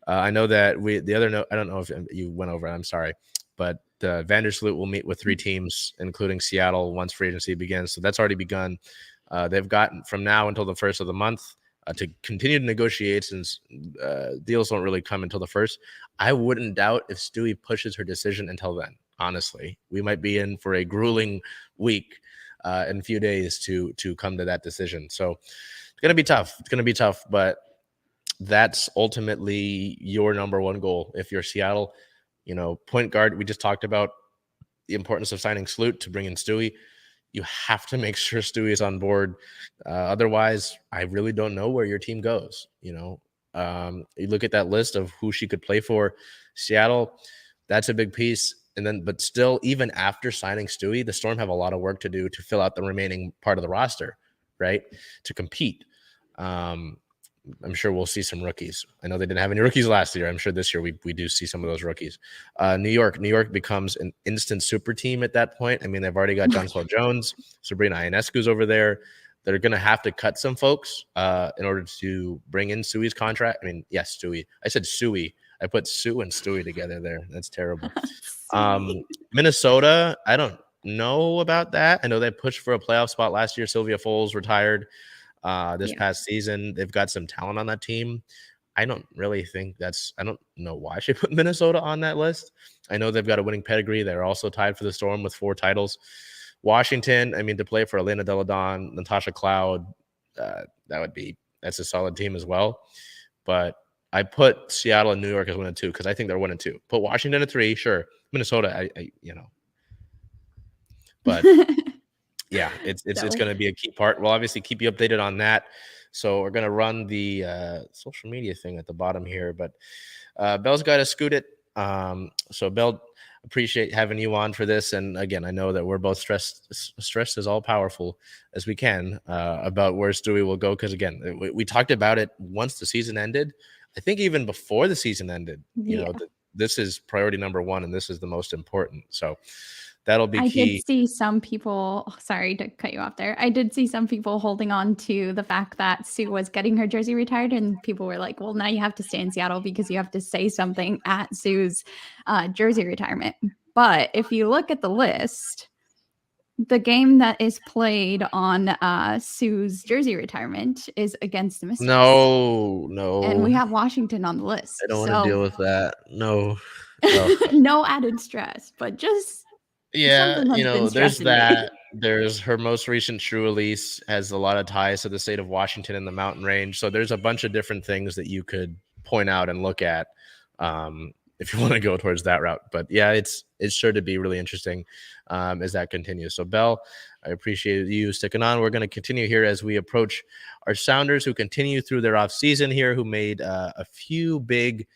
I know that the other note, I don't know if you went over it, I'm sorry, but Vandersloot will meet with 3 teams, including Seattle, once free agency begins. So that's already begun. They've gotten from now until the first of the month to continue to negotiate, since deals don't really come until the first. I wouldn't doubt if Stewie pushes her decision until then. Honestly, we might be in for a grueling week in a few days to come to that decision. So it's gonna be tough. It's gonna be tough, but that's ultimately your number one goal. If you're Seattle, point guard, we just talked about the importance of signing Sloot to bring in Stewie. You have to make sure Stewie is on board. Otherwise, I really don't know where your team goes. You look at that list of who she could play for. Seattle, that's a big piece. And then, but still, even after signing Stewie, the Storm have a lot of work to do to fill out the remaining part of the roster, right? To compete. I'm sure we'll see some rookies. I know they didn't have any rookies last year. I'm sure this year we do see some of those rookies. New York becomes an instant super team at that point. I mean, they've already got Johnswell Jones, Sabrina Ionescu's over there. They're going to have to cut some folks in order to bring in Stewie's contract. I mean, yes, Stewie. I said Stewie. I put Sue and Stewie together there. That's terrible. Minnesota, I don't know about that. I know they pushed for a playoff spot last year. Sylvia Foles retired. This past season, they've got some talent on that team. I don't really think I don't know why she put Minnesota on that list. I know they've got a winning pedigree. They're also tied for the Storm with 4 titles. Washington, I mean, to play for Elena Deladon, Natasha Cloud, that's a solid team as well. But I put Seattle and New York as 1 and 2 because I think they're 1 and 2. Put Washington at 3, sure. Minnesota, but yeah, it's going to be a key part. We'll obviously keep you updated on that. So we're going to run the social media thing at the bottom here, but Belle's got to scoot it. So Belle, appreciate having you on for this. And again, I know that we're both stressed as all powerful as we can about where Stewie will go. Because again, we talked about it once the season ended. I think even before the season ended, this is priority number 1, and this is the most important. So that'll be key. I did see some people, sorry to cut you off there. I did see some people holding on to the fact that Sue was getting her jersey retired, and people were like, well, now you have to stay in Seattle because you have to say something at Sue's jersey retirement. But if you look at the list, the game that is played on Sue's jersey retirement is against the Mystics. No. And we have Washington on the list. I don't want to deal with that. No. No added stress, but just... Yeah, there's that. There's her most recent true release has a lot of ties to the state of Washington and the mountain range. So there's a bunch of different things that you could point out and look at if you want to go towards that route. But yeah, it's sure to be really interesting as that continues. So Belle, I appreciate you sticking on. We're going to continue here as we approach our Sounders, who continue through their off season here, who made a few big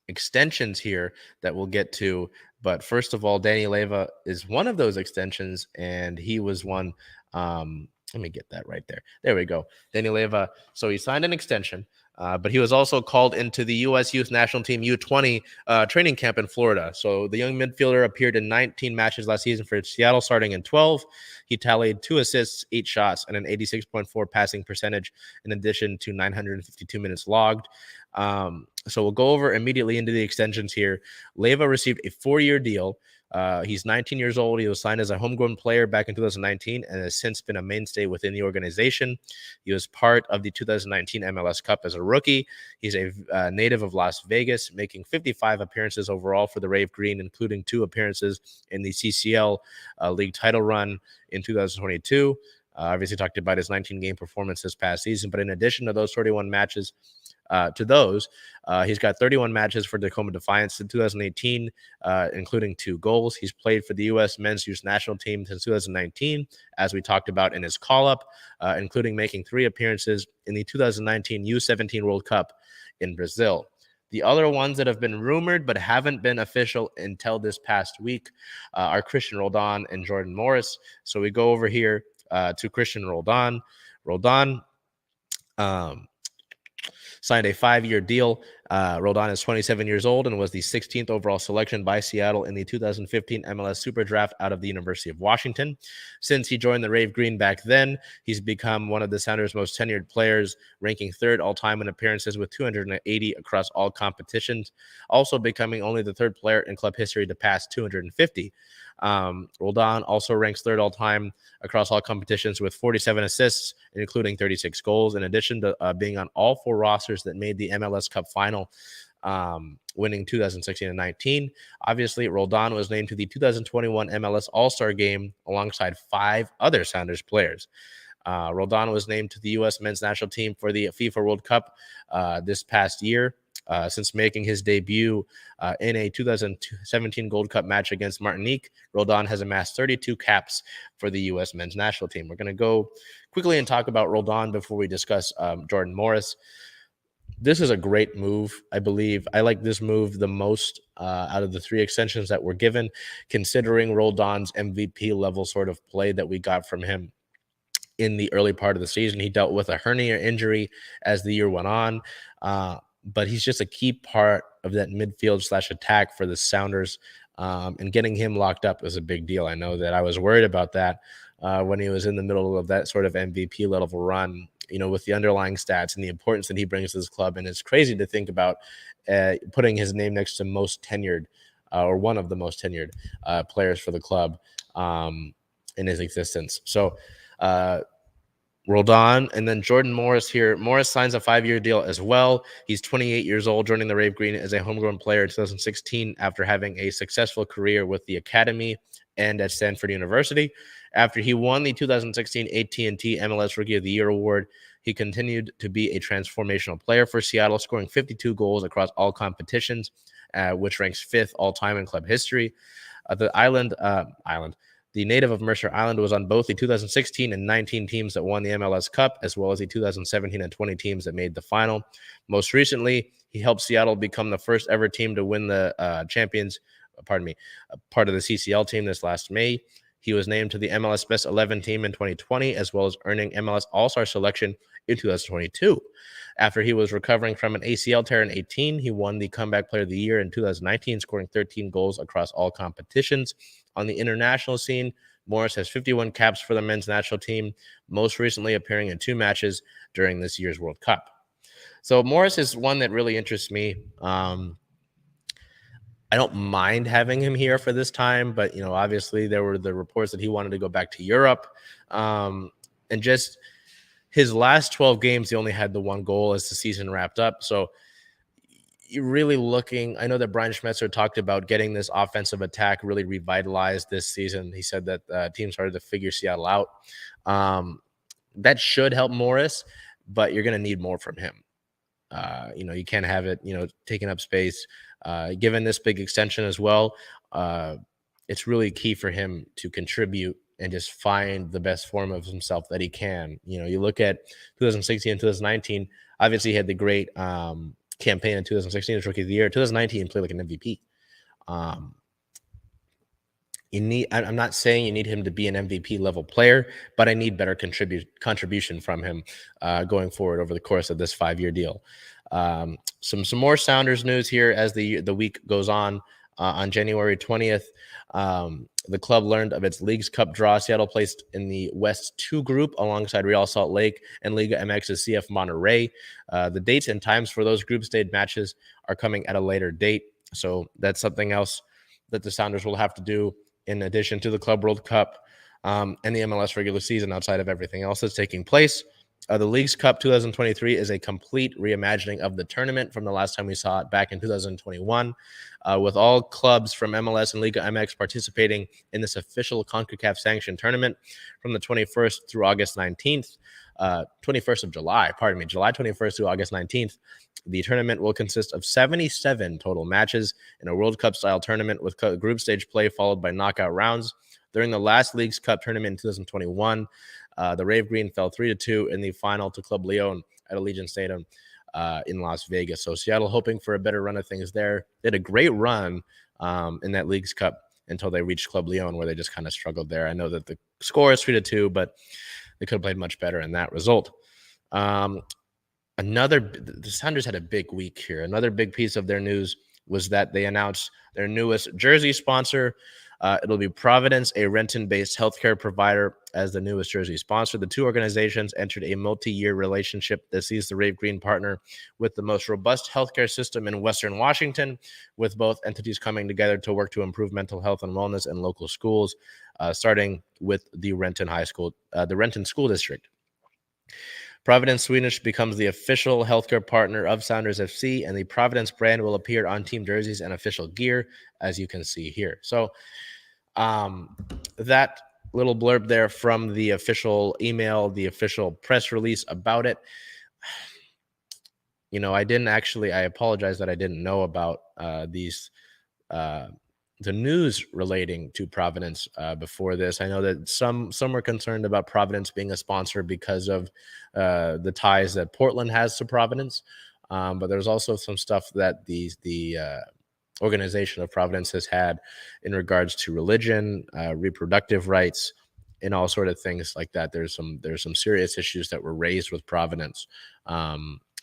extensions here that we'll get to. But first of all, Danny Leva is one of those extensions, and he was one. Let me get that right there. There we go. Danny Leva. So he signed an extension, but he was also called into the U.S. Youth National Team U20 training camp in Florida. So the young midfielder appeared in 19 matches last season for Seattle, starting in 12. He tallied 2 assists, 8 shots, and an 86.4 passing percentage, in addition to 952 minutes logged. So we'll go over immediately into the extensions here. Leva received a 4-year deal. He's 19 years old. He was signed as a homegrown player back in 2019 and has since been a mainstay within the organization. He was part of the 2019 MLS Cup as a rookie. He's a native of Las Vegas, making 55 appearances overall for the Rave Green, including 2 appearances in the CCL league title run in 2022. Obviously talked about his 19-game performance this past season, but in addition to those 31 matches, he's got 31 matches for Tacoma Defiance in 2018, including 2 goals. He's played for the U.S. Men's Youth National Team since 2019, as we talked about in his call-up, including making 3 appearances in the 2019 U17 World Cup in Brazil. The other ones that have been rumored but haven't been official until this past week are Christian Roldan and Jordan Morris. So we go over here. to Christian Roldan. Roldan signed a 5-year deal. Roldan is 27 years old and was the 16th overall selection by Seattle in the 2015 MLS Super Draft out of the University of Washington. Since he joined the Rave Green back then, he's become one of the Sounders' most tenured players, ranking third all-time in appearances with 280 across all competitions, also becoming only the third player in club history to pass 250. Roldan also ranks third all-time across all competitions with 47 assists, including 36 goals, in addition to being on all 4 rosters that made the MLS Cup final, winning 2016 and 19. Obviously, Roldan was named to the 2021 MLS All-Star Game alongside 5 other Sounders players. Roldan was named to the U.S. men's national team for the FIFA World Cup this past year. Since making his debut in a 2017 Gold Cup match against Martinique, Roldan has amassed 32 caps for the U.S. men's national team. We're going to go quickly and talk about Roldan before we discuss Jordan Morris. This is a great move, I believe. I like this move the most out of the 3 extensions that were given, considering Roldan's MVP level sort of play that we got from him in the early part of the season. He dealt with a hernia injury as the year went on. But he's just a key part of that midfield/attack for the Sounders, and getting him locked up is a big deal. I know that I was worried about that when he was in the middle of that sort of MVP level run, with the underlying stats and the importance that he brings to this club. And it's crazy to think about putting his name next to most tenured or one of the most tenured players for the club in his existence. So, Roldan, and then Jordan Morris here. Morris signs a 5-year deal as well. He's 28 years old, joining the Rave Green as a homegrown player in 2016 after having a successful career with the academy and at Stanford University. After he won the 2016 AT&T MLS Rookie of the Year award, he continued to be a transformational player for Seattle, scoring 52 goals across all competitions, which ranks 5th all-time in club history. The native of Mercer Island was on both the 2016 and 19 teams that won the MLS Cup, as well as the 2017 and 20 teams that made the final. Most recently, he helped Seattle become the first ever team to win the part of the CCL team this last May. He was named to the MLS Best 11 team in 2020, as well as earning MLS All-Star selection in 2022. After he was recovering from an ACL tear in 18, he won the Comeback Player of the Year in 2019, scoring 13 goals across all competitions. On the international scene, Morris has 51 caps for the men's national team, most recently appearing in 2 matches during this year's World Cup. So Morris is one that really interests me. I don't mind having him here for this time, but, obviously there were the reports that he wanted to go back to Europe. And just his last 12 games, he only had the 1 goal as the season wrapped up. So you're really looking, I know that Brian Schmetzer talked about getting this offensive attack really revitalized this season. He said that teams started to figure Seattle out. That should help Morris, but you're going to need more from him. You can't have it, taking up space. Given this big extension as well, it's really key for him to contribute and just find the best form of himself that he can. You look at 2016 and 2019, obviously he had the great campaign in 2016 as Rookie of the Year. 2019 played like an MVP. I'm not saying you need him to be an MVP level player, but I need better contribution from him going forward over the course of this 5-year deal. Some more Sounders news here as the week goes on. On January 20th, the club learned of its Leagues Cup draw. Seattle placed in the West 2 group alongside Real Salt Lake and Liga MX's CF Monterrey. The dates and times for those group stage matches are coming at a later date. So that's something else that the Sounders will have to do in addition to the Club World Cup and the MLS regular season outside of everything else that's taking place. The Leagues Cup 2023 is a complete reimagining of the tournament from the last time we saw it back in 2021, with all clubs from MLS and Liga MX participating in this official CONCACAF sanctioned tournament from the 21st through August 19th, 21st of July, July 21st through August 19th. The tournament will consist of 77 total matches in a World Cup-style tournament with group stage play followed by knockout rounds. During the last Leagues Cup tournament in 2021, the Rave Green fell 3-2 in the final to Club Leon at Allegiant Stadium in Las Vegas. So Seattle hoping for a better run of things there. They had a great run in that Leagues Cup until they reached Club Lyon, where they just kind of struggled there. I know that the score is 3-2, but they could have played much better in that result. The Sounders had a big week here. Another big piece of their news was that they announced their newest jersey sponsor. It'll be Providence, a Renton-based healthcare provider, as the newest jersey sponsor. The two organizations entered a multi-year relationship that sees the Rave Green partner with the most robust healthcare system in Western Washington, with both entities coming together to work to improve mental health and wellness in local schools, starting with the Renton School District. Providence Swedish becomes the official healthcare partner of Sounders FC, and the Providence brand will appear on team jerseys and official gear, as you can see here. So that little blurb there from the official email, the official press release about it. I apologize that I didn't know about the news relating to Providence before this. I know that some were concerned about Providence being a sponsor because of the ties that Portland has to Providence, but there's also some stuff that the organization of Providence has had in regards to religion, reproductive rights, and all sort of things like that. There's some serious issues that were raised with Providence.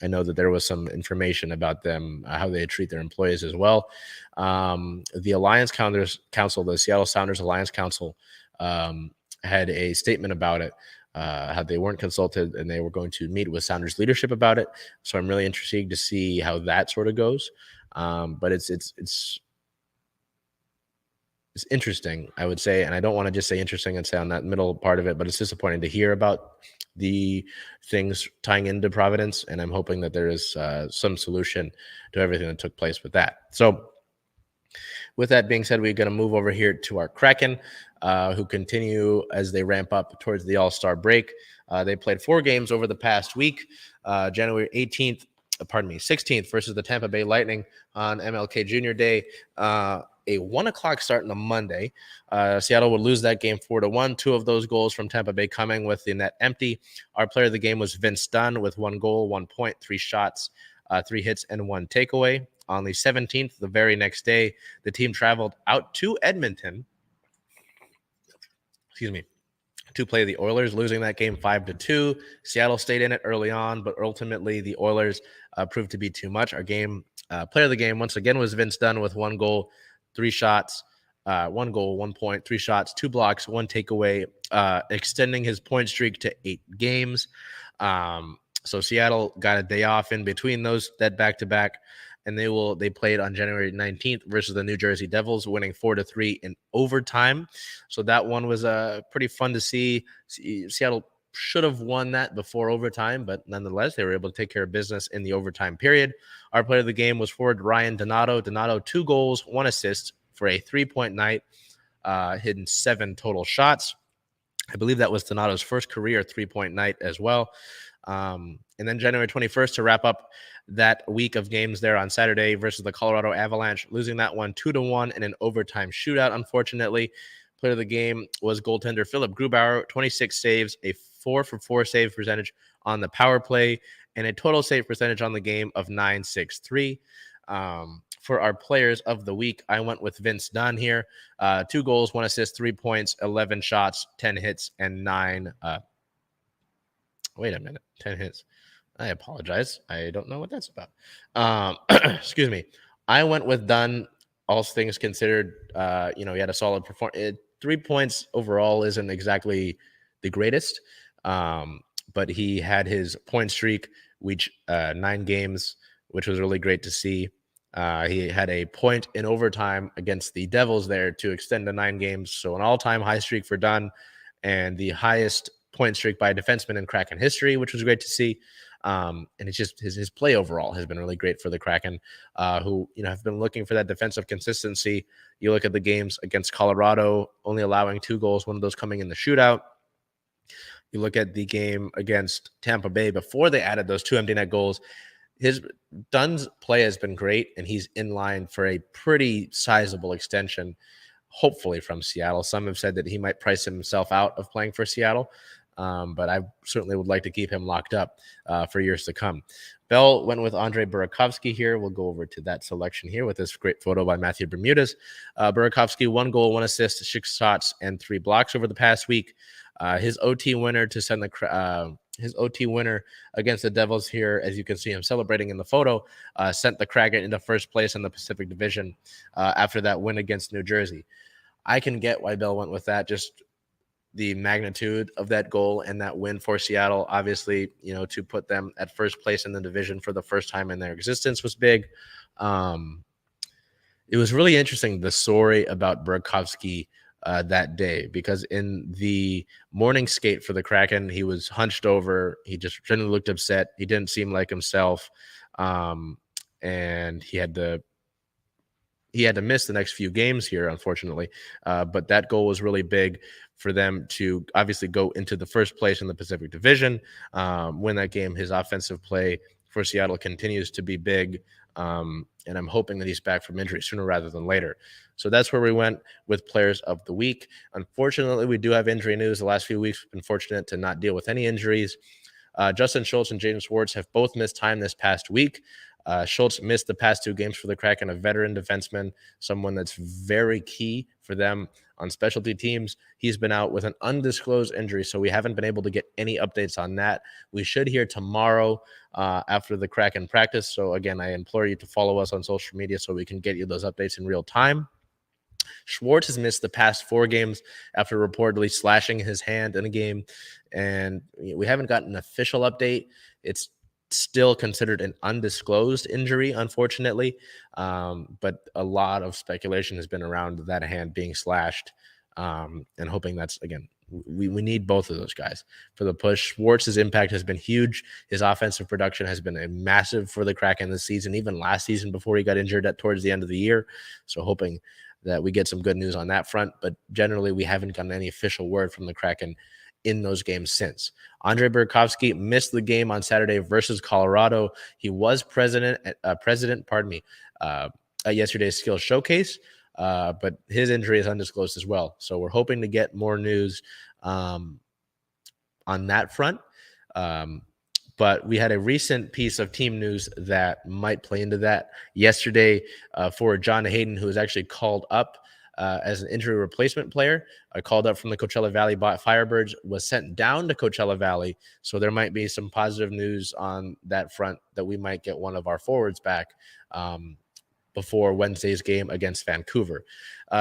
I know that there was some information about them, how they treat their employees as well. The Alliance Council, the Seattle Sounders Alliance Council, had a statement about it, how they weren't consulted and they were going to meet with Sounders leadership about it. So I'm really interested to see how that sort of goes. But it's interesting, I would say, and I don't want to just say interesting and say on that middle part of it, but it's disappointing to hear about the things tying into Providence, and I'm hoping that there is some solution to everything that took place with that. So with that being said, we're going to move over here to our Kraken, who continue as they ramp up towards the All-Star break. They played 4 games over the past week. January 16th versus the Tampa Bay Lightning on MLK Jr. Day. A 1:00 start on a Monday. Seattle would lose that game 4-1. 2 of those goals from Tampa Bay coming with the net empty. Our player of the game was Vince Dunn with 1 goal, 1 point, 3 shots, 3 hits, and 1 takeaway. On the 17th, the very next day, the team traveled out to Edmonton. To play the Oilers, losing that game 5-2. Seattle stayed in it early on, but ultimately the Oilers proved to be too much. Our player of the game once again was Vince Dunn with 1 goal, 3 shots, 1 goal, 1 point, 3 shots, 2 blocks, 1 takeaway, extending his point streak to 8 games. So Seattle got a day off in between that back-to-back, and they played on January 19th versus the New Jersey Devils, winning 4-3 in overtime. So that one was pretty fun to see. Seattle should have won that before overtime, but nonetheless, they were able to take care of business in the overtime period. Our player of the game was forward Ryan Donato. Donato, 2 goals, 1 assist for a 3-point night, hitting 7 total shots. I believe that was Donato's first career 3-point night as well. And then January 21st to wrap up that week of games there on Saturday versus the Colorado Avalanche, losing that one 2-1 in an overtime shootout, unfortunately. Player of the game was goaltender Philip Grubauer, 26 saves, a 4-for-4 save percentage on the power play, and a total save percentage on the game of .963. For our players of the week, I went with Vince Dunn here. 2 goals, 1 assist, 3 points, 11 shots, 10 hits, and 9. Wait a minute, 10 hits. I apologize. I don't know what that's about. Excuse me. I went with Dunn. All things considered, he had a solid performance. 3 points overall isn't exactly the greatest, but he had his point streak, which 9 games, which was really great to see. He had a point in overtime against the Devils there to extend to 9 games. So an all-time high streak for Dunn and the highest point streak by a defenseman in Kraken history, which was great to see. And it's just his play overall has been really great for the Kraken, who have been looking for that defensive consistency. You look at the games against Colorado, only allowing 2 goals, one of those coming in the shootout. You look at the game against Tampa Bay before they added those 2 empty net goals. Dunn's play has been great, and he's in line for a pretty sizable extension, hopefully from Seattle. Some have said that he might price himself out of playing for Seattle. but I certainly would like to keep him locked up for years to come. Bell went with Andre Burakovsky here. We'll go over to that selection here with this great photo by Matthew Bermudez. Burakovsky, 1 goal, 1 assist, 6 shots, and 3 blocks over the past week. His OT winner to send his OT winner against the Devils here, as you can see him celebrating in the photo, sent the Kraken into first place in the Pacific Division after that win against New Jersey. I can get why Bell went with that, just the magnitude of that goal and that win for Seattle. Obviously, to put them at first place in the division for the first time in their existence was big. It was really interesting, the story about Burakovsky that day, because in the morning skate for the Kraken, he was hunched over. He just generally looked upset. He didn't seem like himself. And he had to miss the next few games here, unfortunately. But that goal was really big for them to obviously go into the first place in the Pacific Division, win that game. His offensive play for Seattle continues to be big. And I'm hoping that he's back from injury sooner rather than later. So that's where we went with players of the week. Unfortunately, we do have injury news. The last few weeks, we've been fortunate to not deal with any injuries. Justin Schultz and Jaden Schwartz have both missed time this past week. Schultz missed the past 2 games for the Kraken, a veteran defenseman, someone that's very key for them on specialty teams. He's been out with an undisclosed injury, so we haven't been able to get any updates on that. We should hear tomorrow after the Kraken practice. So again, I implore you to follow us on social media so we can get you those updates in real time. Schwartz has missed the past 4 games after reportedly slashing his hand in a game, and we haven't gotten an official update. It's still considered an undisclosed injury, unfortunately, but a lot of speculation has been around that hand being slashed, and hoping that's, again, we need both of those guys for the push. Schwartz's impact has been huge. His offensive production has been a massive for the Kraken this season, even last season before he got injured towards the end of the year. So hoping that we get some good news on that front, but generally we haven't gotten any official word from the Kraken in those games since. Andre Burakovsky missed the game on Saturday versus Colorado. He was president at yesterday's skills showcase, but his injury is undisclosed as well. So we're hoping to get more news on that front. But we had a recent piece of team news that might play into that yesterday for John Hayden, who was actually called up as an injury replacement player. Called up from the Coachella Valley Firebirds, was sent down to Coachella Valley. So there might be some positive news on that front that we might get one of our forwards back before Wednesday's game against Vancouver.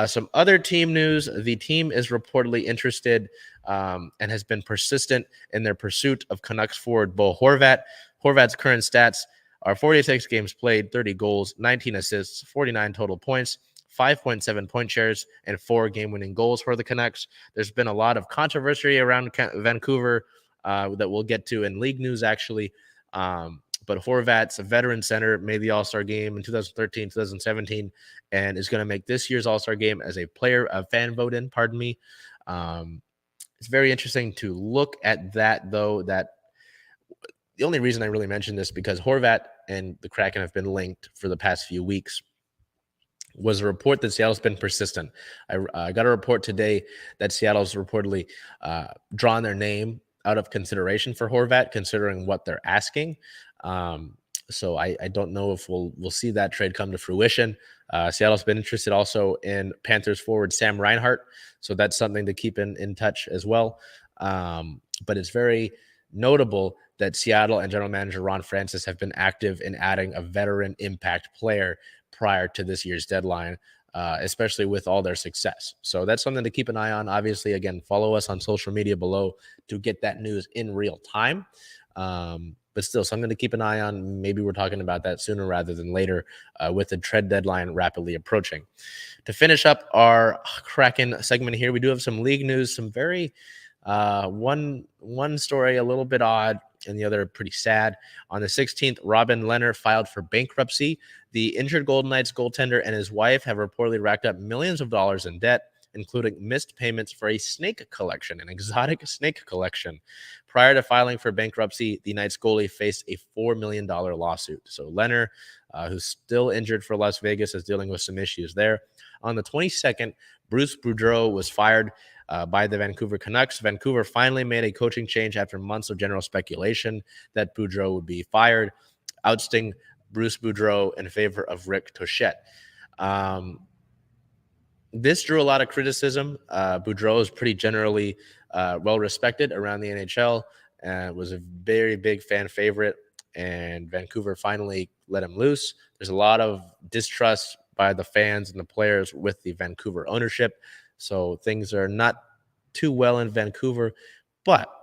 Some other team news. The team is reportedly interested and has been persistent in their pursuit of Canucks forward Bo Horvat. Horvat's current stats are 46 games played, 30 goals, 19 assists, 49 total points, 5.7 point shares, and 4 game-winning goals for the Canucks. There's been a lot of controversy around Vancouver that we'll get to in league news, actually. But Horvat's a veteran center, made the All-Star game in 2013, 2017, and is going to make this year's All-Star game as a fan vote in, pardon me. It's very interesting to look at that, though. That the only reason I really mentioned this, because Horvat and the Kraken have been linked for the past few weeks, was a report that Seattle's been persistent. I got a report today that Seattle's reportedly drawn their name out of consideration for Horvat, considering what they're asking. So I don't know if we'll see that trade come to fruition. Seattle's been interested also in Panthers forward Sam Reinhart, so that's something to keep in touch as well. But it's very notable that Seattle and general manager Ron Francis have been active in adding a veteran impact player prior to this year's deadline, especially with all their success. So that's something to keep an eye on. Obviously, again, follow us on social media below to get that news in real time. But still, something to keep an eye on. Maybe we're talking about that sooner rather than later with the trade deadline rapidly approaching. To finish up our Kraken segment here, we do have some league news, some very one story a little bit odd and the other pretty sad. On the 16th, Robin Lehner filed for bankruptcy. The injured Golden Knights goaltender and his wife have reportedly racked up millions of dollars in debt, including missed payments for a snake collection, an exotic snake collection. Prior to filing for bankruptcy, the Knights goalie faced a $4 million lawsuit. So Lehner, who's still injured for Las Vegas, is dealing with some issues there. On the 22nd, Bruce Boudreau was fired by the Vancouver Canucks. Vancouver finally made a coaching change after months of general speculation that Boudreau would be fired, ousting Bruce Boudreau in favor of Rick Tocchet. This drew a lot of criticism. Boudreau is pretty generally well respected around the NHL and was a very big fan favorite. And Vancouver finally let him loose. There's a lot of distrust by the fans and the players with the Vancouver ownership. So things are not too well in Vancouver, but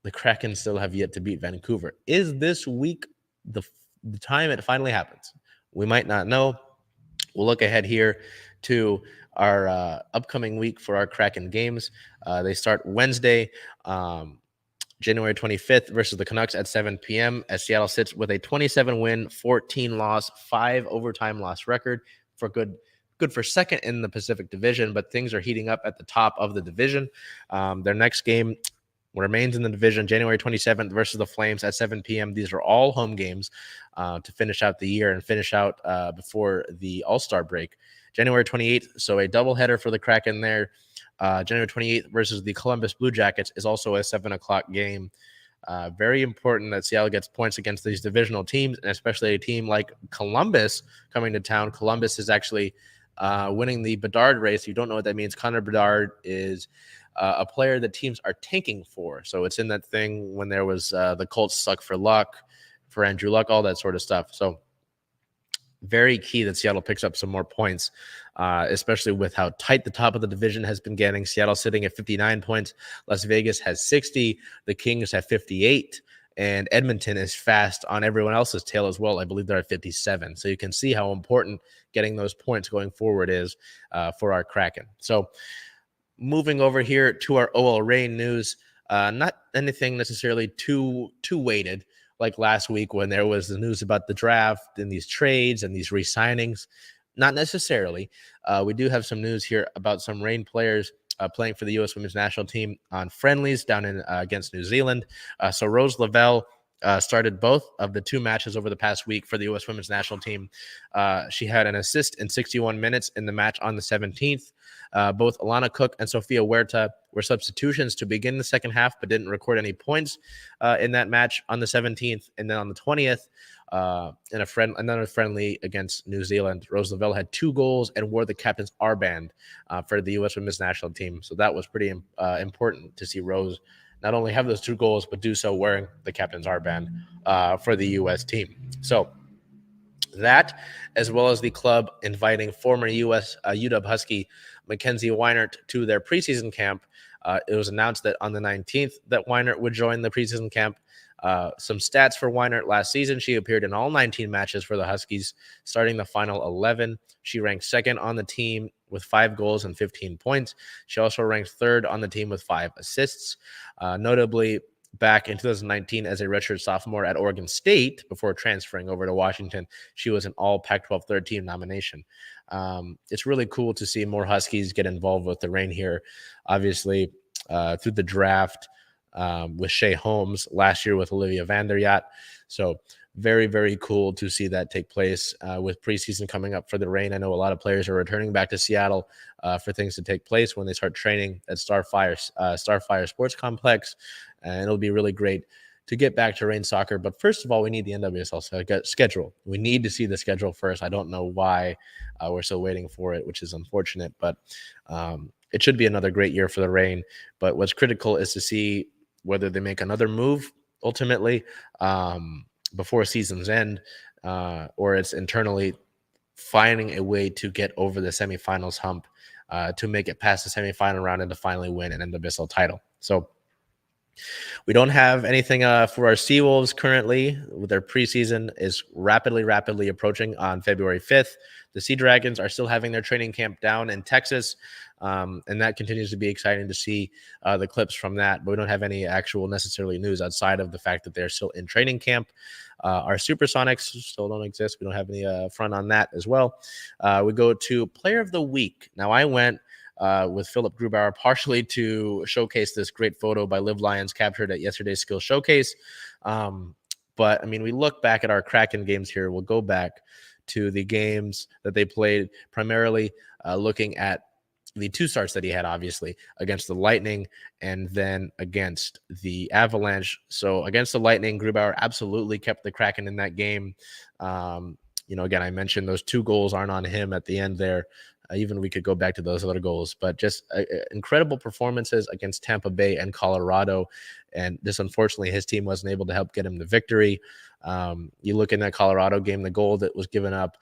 the Kraken still have yet to beat Vancouver. Is this week the time it finally happens? We might not know. We'll look ahead here to our upcoming week for our Kraken games. They start Wednesday, January 25th versus the Canucks at 7 p.m. as Seattle sits with a 27-win, 14-loss, 5 overtime loss record for good for second in the Pacific Division, but things are heating up at the top of the division. Their next game remains in the division, January 27th versus the Flames at 7 p.m. These are all home games to finish out the year and finish out before the All-Star break. January 28th, so a doubleheader for the Kraken there. January 28th versus the Columbus Blue Jackets is also a 7 o'clock game. Very important that Seattle gets points against these divisional teams, and especially a team like Columbus coming to town. Columbus is actually winning the Bedard race. You don't know what that means. Connor Bedard is a player that teams are tanking for. So it's in that thing when there was the Colts suck for luck, for Andrew Luck, all that sort of stuff. So very key that Seattle picks up some more points, especially with how tight the top of the division has been getting. Seattle sitting at 59 points. Las Vegas has 60. The Kings have 58. And Edmonton is fast on everyone else's tail as well. I believe they're at 57. So you can see how important getting those points going forward is for our Kraken. So moving over here to our OL Reign news, not anything necessarily too weighted like last week when there was the news about the draft and these trades and these re-signings. Not necessarily. We do have some news here about some Reign players playing for the U.S. Women's National Team on friendlies down in against New Zealand. So Rose Lavelle started both of the 2 matches over the past week for the U.S. Women's National Team. She had an assist in 61 minutes in the match on the 17th. Both Alana Cook and Sofia Huerta were substitutions to begin the second half, but didn't record any points in that match on the 17th. And then on the 20th, in another friendly against New Zealand, Rose Lavelle had 2 goals and wore the captain's R-band for the U.S. Women's National Team. So that was pretty important to see Rose not only have those 2 goals, but do so wearing the captain's R-band for the U.S. team. So that, as well as the club inviting former UW Husky Mackenzie Weinert to their preseason camp. It was announced that on the 19th that Weinert would join the preseason camp. Some stats for Weinert last season. She appeared in all 19 matches for the Huskies, starting the final 11. She ranked second on the team with 5 goals and 15 points. She also ranked third on the team with 5 assists. Notably, back in 2019 as a redshirt sophomore at Oregon State before transferring over to Washington, she was an all Pac-12 third team nomination. It's really cool to see more Huskies get involved with the Reign here. Obviously, through the draft with Shea Holmes, last year with Olivia Vanderyacht. So very, very cool to see that take place with preseason coming up for the Reign. I know a lot of players are returning back to Seattle for things to take place when they start training at Starfire Sports Complex. And it'll be really great to get back to Reign soccer. But first of all, we need the NWSL schedule. We need to see the schedule first. I don't know why we're still waiting for it, which is unfortunate. But it should be another great year for the Reign. But what's critical is to see whether they make another move ultimately before season's end, or it's internally finding a way to get over the semifinals hump to make it past the semifinal round and to finally win an NWSL title. So we don't have anything for our Seawolves currently. Their preseason is rapidly approaching on February 5th. The Sea Dragons are still having their training camp down in Texas, and that continues to be exciting to see the clips from that. But we don't have any actual necessarily news outside of the fact that they're still in training camp. Our Supersonics still don't exist. We don't have any front on that as well. We go to Player of the Week. Now, I went with Philip Grubauer, partially to showcase this great photo by Liv Lions captured at yesterday's Skills Showcase. But, I mean, we look back at our Kraken games here. We'll go back to the games that they played, primarily looking at the 2 starts that he had, obviously, against the Lightning and then against the Avalanche. So against the Lightning, Grubauer absolutely kept the Kraken in that game. Again, I mentioned those 2 goals aren't on him at the end there. Even we could go back to those other goals, but just incredible performances against Tampa Bay and Colorado. And just unfortunately, his team wasn't able to help get him the victory. You look in that Colorado game, the goal that was given up,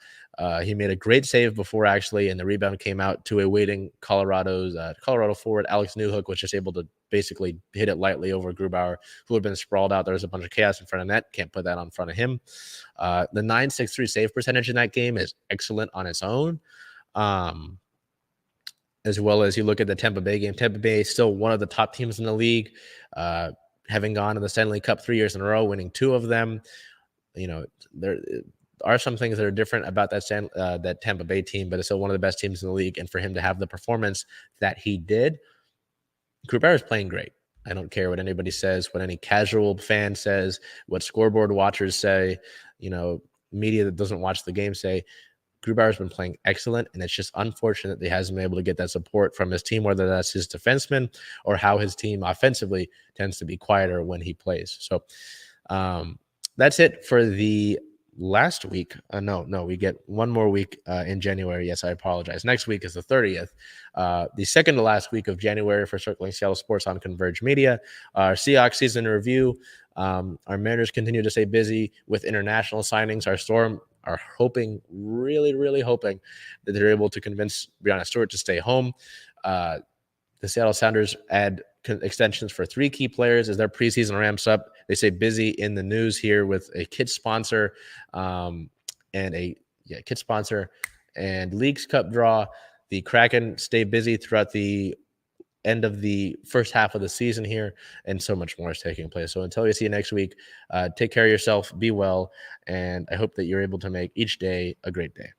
he made a great save before actually, and the rebound came out to a waiting Colorado forward. Alex Newhook was just able to basically hit it lightly over Grubauer, who had been sprawled out. There was a bunch of chaos in front of net. Can't put that on front of him. The .963 save percentage in that game is excellent on its own. As well as you look at the Tampa Bay game. Tampa Bay is still one of the top teams in the league, having gone to the Stanley Cup 3 years in a row, winning 2 of them. There are some things that are different about that Tampa Bay team, but it's still one of the best teams in the league. And for him to have the performance that he did, Grubauer is playing great. I don't care what anybody says, what any casual fan says, what scoreboard watchers say, media that doesn't watch the game say. Grubauer's been playing excellent, and it's just unfortunate that he hasn't been able to get that support from his team, whether that's his defensemen or how his team offensively tends to be quieter when he plays. So that's it for the last week. We get one more week in January. Yes, I apologize. Next week is the 30th, the second to last week of January for Circling Seattle Sports on Converge Media. Our Seahawks season review. Our Mariners continue to stay busy with international signings. Our Storm are really hoping that they're able to convince Breanna Stewart to stay home. The Seattle Sounders add extensions for 3 key players as their preseason ramps up. They stay busy in the news here with a kit sponsor and Leagues Cup draw. The Kraken stay busy throughout the end of the first half of the season here, and so much more is taking place. So until we see you next week, take care of yourself, be well, and I hope that you're able to make each day a great day.